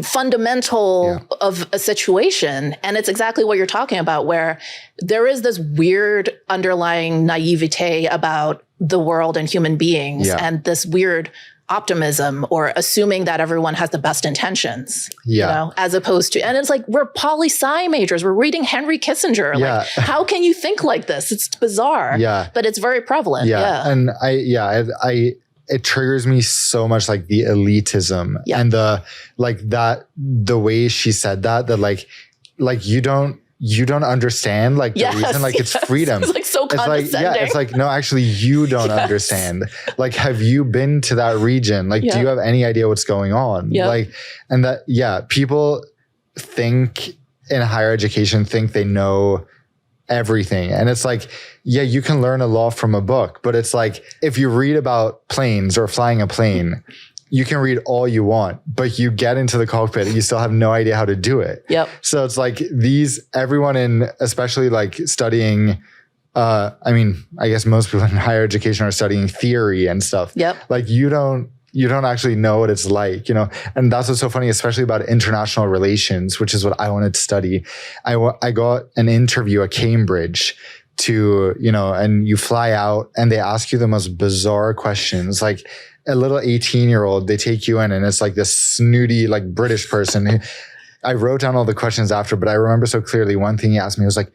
fundamental of a situation. And it's exactly what you're talking about, where there is this weird underlying naivete about the world and human beings, and this weird optimism or assuming that everyone has the best intentions, you know, as opposed to, and it's like, we're poli-sci majors, we're reading Henry Kissinger. Like, how can you think like this? It's bizarre, but it's very prevalent. And it triggers me so much, like the elitism and the way she said that you don't understand like the reason, like it's freedom. It's like so condescending. It's like, no, actually you don't understand. Like, have you been to that region? Like, do you have any idea what's going on? Like, and that, people think in higher education, think they know everything. And it's like, you can learn a lot from a book, but it's like, if you read about planes or flying a plane, you can read all you want, but you get into the cockpit and you still have no idea how to do it. Yep. So it's like everyone in, especially like studying, I guess most people in higher education are studying theory and stuff. Yep. Like you don't actually know what it's like, you know? And that's what's so funny, especially about international relations, which is what I wanted to study. I got an interview at Cambridge to, you know, and you fly out and they ask you the most bizarre questions. Like a little 18-year-old, they take you in and it's like this snooty, like British person I wrote down all the questions after, but I remember so clearly one thing he asked me was like,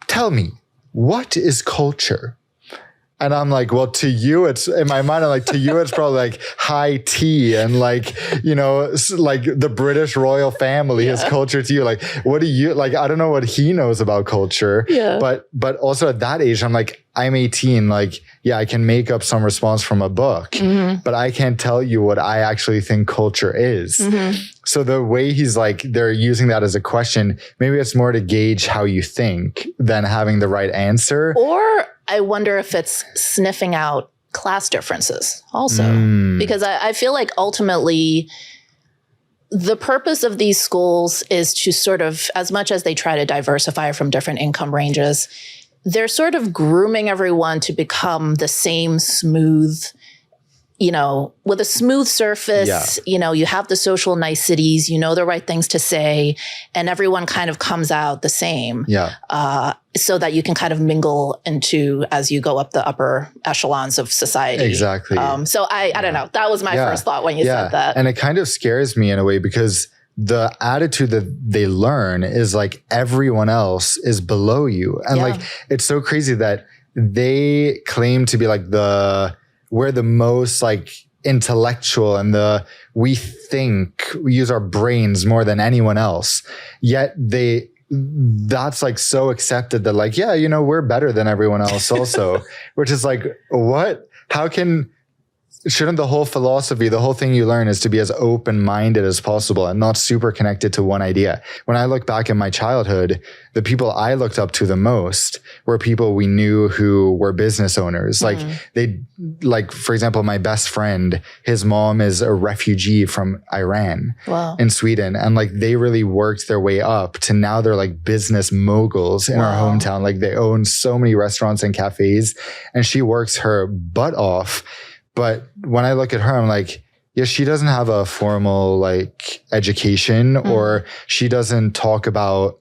tell me, what is culture? And I'm like, well, to you, it's in my mind, I'm like, to you, it's probably like high tea and like, you know, like the British royal family is culture to you. Like, what do you like? I don't know what he knows about culture, but also at that age, I'm like, I'm 18. Like, yeah, I can make up some response from a book, but I can't tell you what I actually think culture is. So the way he's like, they're using that as a question, maybe it's more to gauge how you think than having the right answer. Or I wonder if it's sniffing out class differences also, because I feel like ultimately the purpose of these schools is to sort of, as much as they try to diversify from different income ranges, they're sort of grooming everyone to become the same smooth, you know, with a smooth surface, you know, you have the social niceties, you know, the right things to say, and everyone kind of comes out the same. So that you can kind of mingle into as you go up the upper echelons of society. Exactly. So I don't know. That was my first thought when you said that. And it kind of scares me in a way because the attitude that they learn is like everyone else is below you. And like, it's so crazy that they claim to be like we're the most like intellectual and we think, we use our brains more than anyone else. Yet that's like so accepted that like, yeah, you know, we're better than everyone else also, which is like, what? Shouldn't the whole philosophy, the whole thing you learn is to be as open-minded as possible and not super connected to one idea? When I look back in my childhood, the people I looked up to the most were people we knew who were business owners. Like for example, my best friend, his mom is a refugee from Iran in Sweden. And like, they really worked their way up to now they're like business moguls in our hometown. Like they own so many restaurants and cafes and she works her butt off. But when I look at her, I'm like, yeah, she doesn't have a formal like education or she doesn't talk about,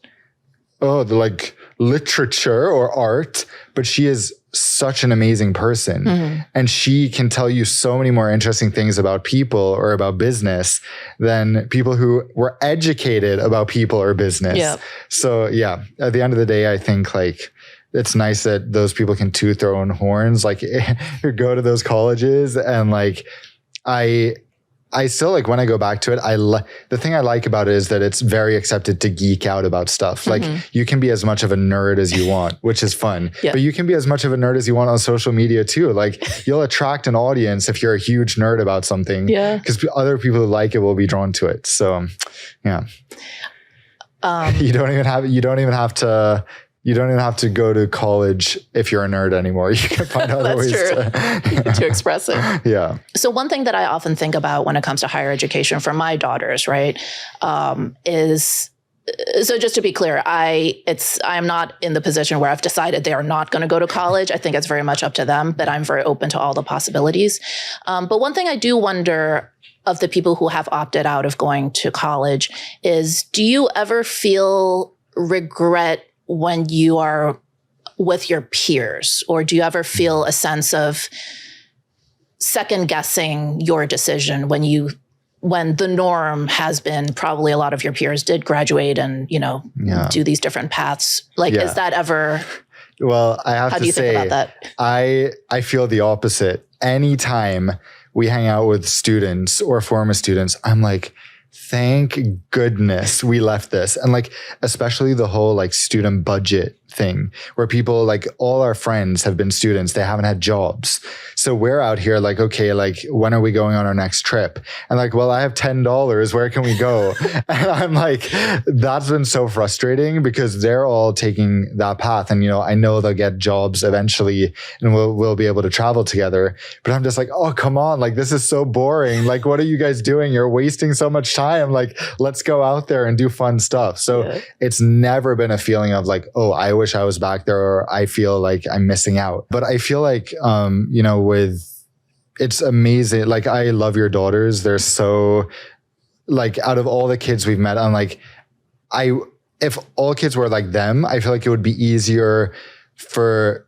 the like literature or art, but she is such an amazing person. And she can tell you so many more interesting things about people or about business than people who were educated about people or business. So yeah, at the end of the day, I think like, it's nice that those people can toot their own horns, like go to those colleges. And like, I still like when I go back to it, the thing I like about it is that it's very accepted to geek out about stuff. Like you can be as much of a nerd as you want, which is fun, but you can be as much of a nerd as you want on social media too. Like you'll attract an audience if you're a huge nerd about something because other people who like it will be drawn to it. So yeah, you don't even have to go to college if you're a nerd anymore. You can find other ways to express it. Yeah. So one thing that I often think about when it comes to higher education for my daughters, right, is, so just to be clear, I'm not in the position where I've decided they are not going to go to college. I think it's very much up to them, but I'm very open to all the possibilities. But one thing I do wonder of the people who have opted out of going to college is, do you ever feel regret when you are with your peers, or do you ever feel a sense of second guessing your decision when the norm has been probably a lot of your peers did graduate and, you know, do these different paths? Like, is that ever? Well, I have how to do you say, think about that? I feel the opposite. Anytime we hang out with students or former students, I'm like, thank goodness we left this. And like, especially the whole like student budget thing where people like all our friends have been students, they haven't had jobs. So we're out here like, okay, like when are we going on our next trip? And like, well, I have $10. Where can we go? And I'm like, that's been so frustrating because they're all taking that path. And, you know, I know they'll get jobs eventually and we'll be able to travel together. But I'm just like, oh, come on. Like, this is so boring. Like, what are you guys doing? You're wasting so much time. Like, let's go out there and do fun stuff. So it's never been a feeling of like, oh, I wish I was back there, or I feel like I'm missing out. But I feel like, you know, it's amazing. Like, I love your daughters. They're so, like, out of all the kids we've met, I'm like, if all kids were like them, I feel like it would be easier for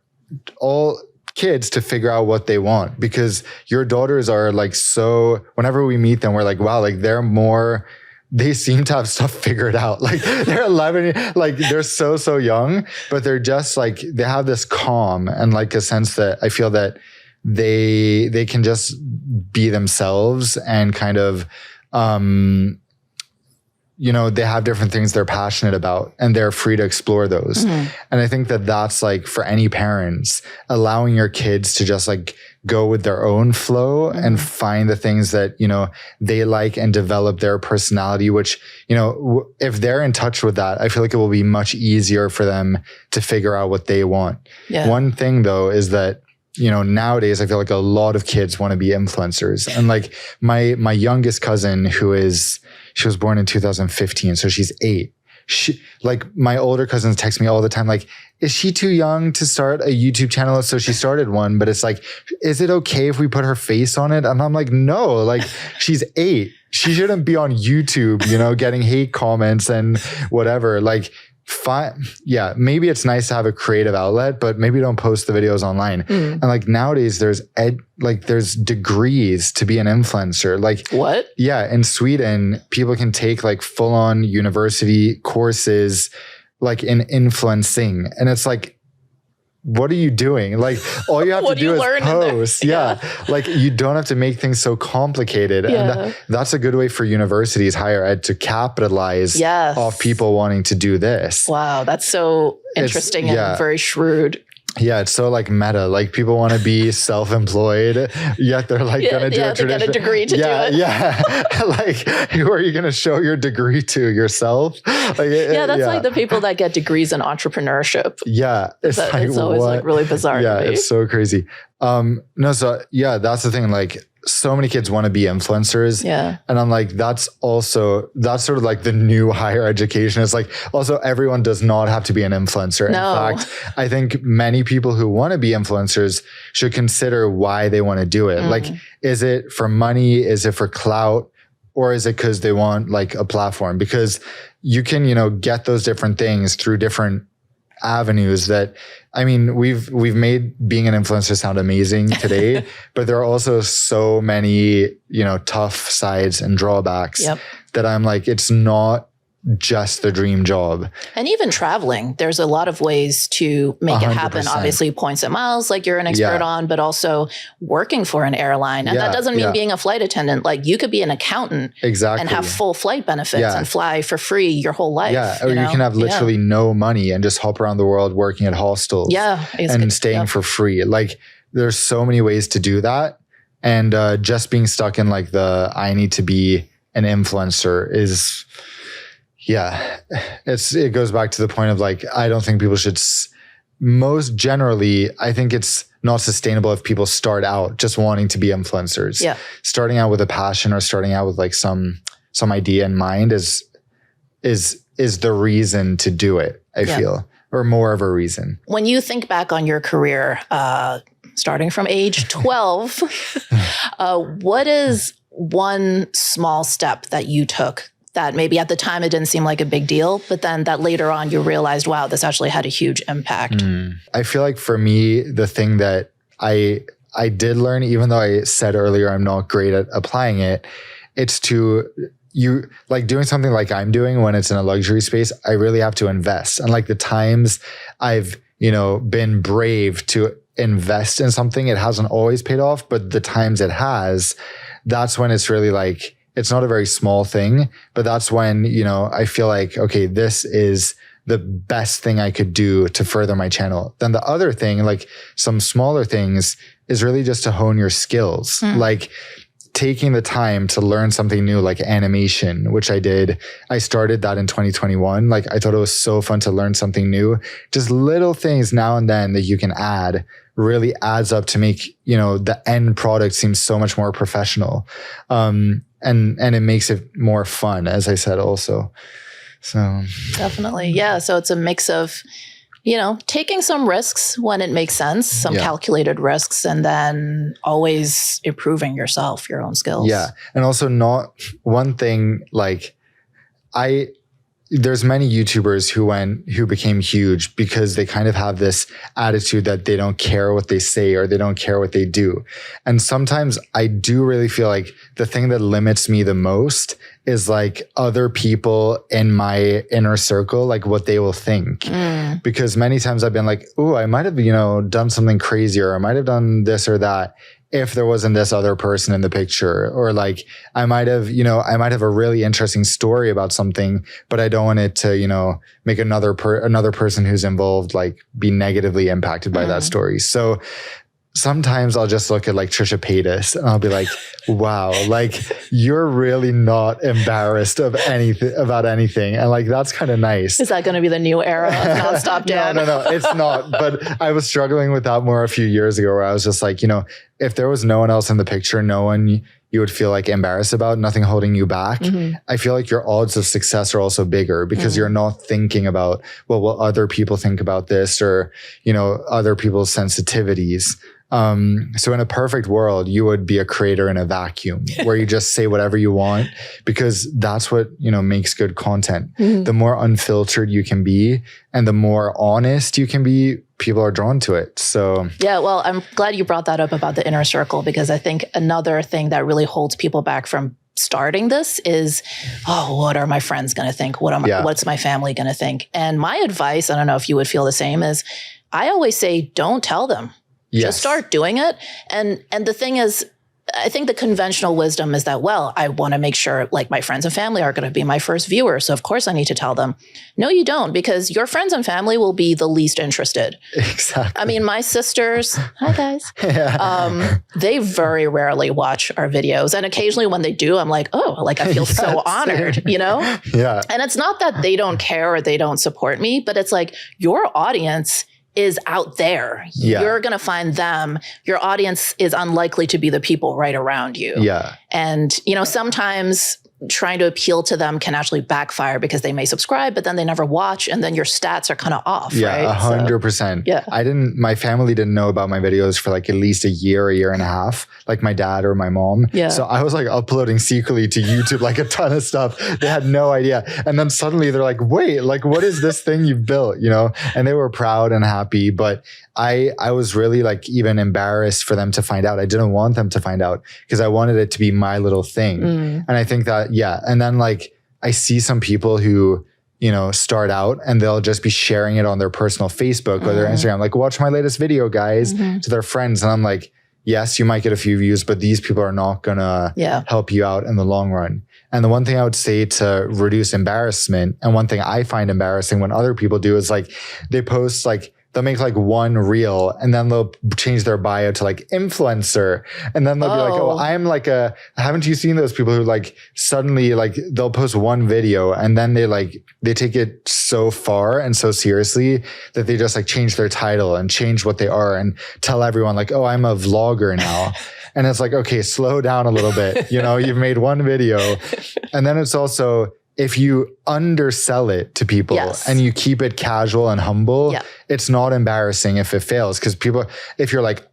all kids to figure out what they want, because your daughters are like, so whenever we meet them, we're like, wow, like they're more they seem to have stuff figured out. Like they're 11, like they're so young, but they're just like, they have this calm and like a sense that I feel that they can just be themselves and kind of, you know, they have different things they're passionate about and they're free to explore those. And I think that that's like for any parents, allowing your kids to just like go with their own flow and find the things that, you know, they like and develop their personality, which, you know, if they're in touch with that, I feel like it will be much easier for them to figure out what they want. One thing though, is that, you know, nowadays I feel like a lot of kids want to be influencers. And like my youngest cousin she was born in 2015. So she's 8. Like my older cousins text me all the time, like, is she too young to start a YouTube channel? So she started one, but it's like, is it okay if we put her face on it? And I'm like, no, like she's 8. She shouldn't be on YouTube, you know, getting hate comments and whatever. Like, fine. Yeah, maybe it's nice to have a creative outlet, but maybe don't post the videos online. And like nowadays there's degrees to be an influencer. Like what? Yeah. In Sweden, people can take like full on university courses, like in influencing. And it's like, what are you doing? Like all you have to do is post. Like you don't have to make things so complicated. And that's a good way for universities, higher ed, to capitalize off people wanting to do this. Wow. That's so interesting and very shrewd. Yeah, it's so like meta. Like people want to be self-employed, yet they're like going to do a tradition. Get a degree to do it. Like who are you going to show your degree to? Yourself? Like, that's like the people that get degrees in entrepreneurship. Yeah, it's always like really bizarre. Yeah, it's so crazy. That's the thing. Like so many kids want to be influencers. And I'm like, that's sort of like the new higher education. It's like also everyone does not have to be an influencer. No. In fact, I think many people who want to be influencers should consider why they want to do it. Like, is it for money? Is it for clout? Or is it because they want like a platform? Because you can, you know, get those different things through different avenues that, I mean, we've made being an influencer sound amazing today, but there are also so many, you know, tough sides and drawbacks that I'm like, it's not just the dream job. And even traveling, there's a lot of ways to make it happen. 100%. Obviously points and miles, like you're an expert on, but also working for an airline. And that doesn't mean being a flight attendant. Like you could be an accountant and have full flight benefits and fly for free your whole life. Or you can have literally no money and just hop around the world working at hostels and staying for free. Like there's so many ways to do that. And just being stuck in like I need to be an influencer is... it goes back to the point of like, I don't think people should, most generally, I think it's not sustainable if people start out just wanting to be influencers. Starting out with a passion or starting out with like some idea in mind is the reason to do it, I feel, or more of a reason. When you think back on your career, starting from age 12, what is one small step that you took that maybe at the time it didn't seem like a big deal, but then that later on you realized, wow, this actually had a huge impact? I feel like for me, the thing that I did learn, even though I said earlier I'm not great at applying it, it's you like doing something like I'm doing when it's in a luxury space, I really have to invest. And like the times I've, you know, been brave to invest in something, it hasn't always paid off, but the times it has, that's when it's really like, it's not a very small thing, but that's when, you know, I feel like, okay, this is the best thing I could do to further my channel. Then the other thing, like some smaller things, is really just to hone your skills. Like taking the time to learn something new, like animation, which I did. I started that in 2021. Like I thought it was so fun to learn something new. Just little things now and then that you can add really adds up to make, you know, the end product seem so much more professional. And it makes it more fun, as I said also. So definitely. Yeah. So it's a mix of, you know, taking some risks when it makes sense, some calculated risks, and then always improving yourself, your own skills. Yeah. And also not one thing, like there's many YouTubers who became huge because they kind of have this attitude that they don't care what they say or they don't care what they do. And sometimes I do really feel like the thing that limits me the most is like other people in my inner circle, like what they will think. Because many times I've been like, oh, I might have, done something crazy, or I might have done this or that if there wasn't this other person in the picture. Or like I might have a really interesting story about something, but I don't want it to, make another person who's involved like be negatively impacted by that story. So sometimes I'll just look at like Trisha Paytas and I'll be like, wow, like you're really not embarrassed of anything about anything. And like, that's kind of nice. Is that going to be the new era of Nonstop Dan? No, it's not. But I was struggling with that more a few years ago, where I was just like, if there was no one else in the picture, no one you would feel like embarrassed about, nothing holding you back. I feel like your odds of success are also bigger because you're not thinking about, well, what other people think about this, or, other people's sensitivities. So in a perfect world, you would be a creator in a vacuum where you just say whatever you want, because that's what, makes good content. The more unfiltered you can be and the more honest you can be, people are drawn to it. So yeah, well, I'm glad you brought that up about the inner circle, because I think another thing that really holds people back from starting this is, oh, what are my friends going to think? What's my family going to think? And my advice, I don't know if you would feel the same, is I always say, don't tell them. Yes. Just start doing it. And the thing is, I think the conventional wisdom is that, well, I want to make sure like my friends and family are going to be my first viewers. So of course I need to tell them. No, you don't, because your friends and family will be the least interested. Exactly. I mean, my sisters, hi guys, they very rarely watch our videos. And occasionally when they do, I'm like, oh, like I feel so honored, Yeah. And it's not that they don't care or they don't support me, but it's like your audience is out there. Yeah. You're going to find them. Your audience is unlikely to be the people right around you. Yeah. And, sometimes trying to appeal to them can actually backfire because they may subscribe, but then they never watch. And then your stats are kind of off. Yeah, right? 100%. Yeah. My family didn't know about my videos for like at least a year and a half, like my dad or my mom. Yeah. So I was like uploading secretly to YouTube, like a ton of stuff. They had no idea. And then suddenly they're like, wait, like what is this thing you've built, And they were proud and happy, but I was really like even embarrassed for them to find out. I didn't want them to find out because I wanted it to be my little thing. And I think that, yeah. And then like I see some people who, start out and they'll just be sharing it on their personal Facebook or their Instagram, like watch my latest video, guys, to their friends. And I'm like, yes, you might get a few views, but these people are not gonna help you out in the long run. And the one thing I would say to reduce embarrassment, and one thing I find embarrassing when other people do, is like they post like, they'll make like one reel and then they'll change their bio to like influencer. And then they'll be like, oh, I'm like haven't you seen those people who like suddenly like they'll post one video and then they take it so far and so seriously that they just like change their title and change what they are and tell everyone like, oh, I'm a vlogger now. And it's like, okay, slow down a little bit. You've made one video. And then it's also, if you undersell it to people and you keep it casual and humble, it's not embarrassing if it fails. Because people, if you're like,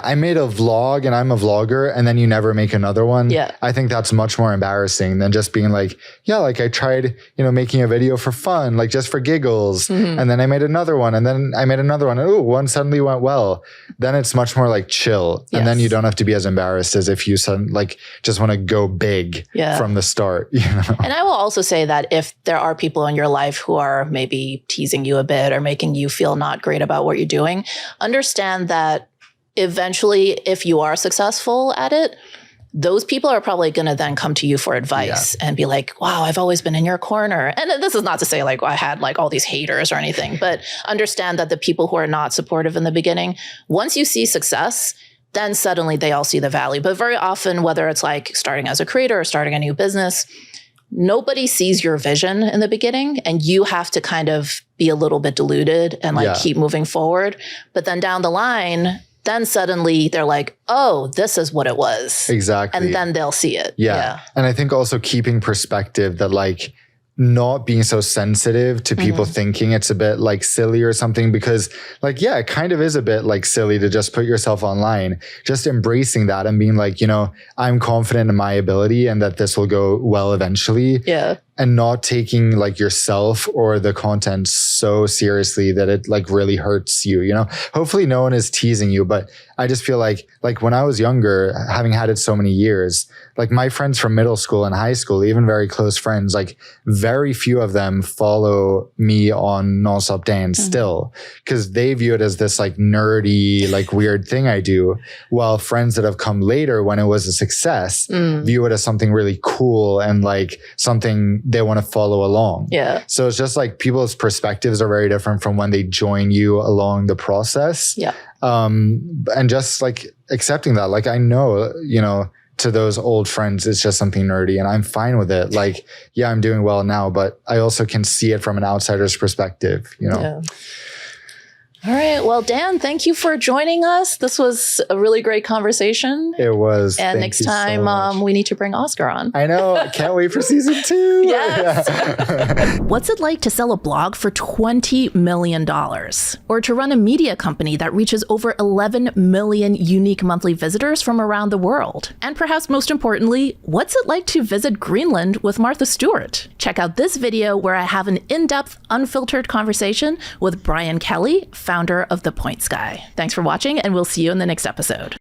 I made a vlog and I'm a vlogger, and then you never make another one. Yeah. I think that's much more embarrassing than just being like, like I tried, making a video for fun, like just for giggles. And then I made another one, and then I made another one. And one suddenly went well. Then it's much more like chill. Yes. And then you don't have to be as embarrassed as if you like just want to go big from the start. And I will also say that if there are people in your life who are maybe teasing you a bit or making you feel not great about what you're doing, understand that eventually, if you are successful at it, those people are probably going to then come to you for advice and be like, wow, I've always been in your corner. And this is not to say like I had like all these haters or anything, but understand that the people who are not supportive in the beginning, once you see success, then suddenly they all see the value. But very often, whether it's like starting as a creator or starting a new business, nobody sees your vision in the beginning, and you have to kind of be a little bit deluded and like keep moving forward. But then down the line, then suddenly they're like, oh, this is what it was. Exactly. And then they'll see it. Yeah. And I think also keeping perspective that like not being so sensitive to people thinking it's a bit like silly or something, because like, it kind of is a bit like silly to just put yourself online, just embracing that and being like, I'm confident in my ability and that this will go well eventually. Yeah. and not taking like yourself or the content so seriously that it like really hurts you, you know? Hopefully no one is teasing you, but I just feel like when I was younger, having had it so many years, like my friends from middle school and high school, even very close friends, like very few of them follow me on Nonstop Dan still, because they view it as this like nerdy, like weird thing I do, while friends that have come later when it was a success view it as something really cool and like something they want to follow along. Yeah. So it's just like people's perspectives are very different from when they join you along the process. Yeah. And just like accepting that, like I know, you know, to those old friends, it's just something nerdy and I'm fine with it. Like, yeah, I'm doing well now, but I also can see it from an outsider's perspective, you know? Yeah. All right. Well, Dan, thank you for joining us. This was a really great conversation. It was. And Thank next you so time much. we need to bring Oscar on. I know. I can't wait for season 2. Yes. What's it like to sell a blog for $20 million? Or to run a media company that reaches over 11 million unique monthly visitors from around the world? And perhaps most importantly, what's it like to visit Greenland with Martha Stewart? Check out this video where I have an in-depth, unfiltered conversation with Brian Kelly, founder of The Point Sky. Thanks for watching, and we'll see you in the next episode.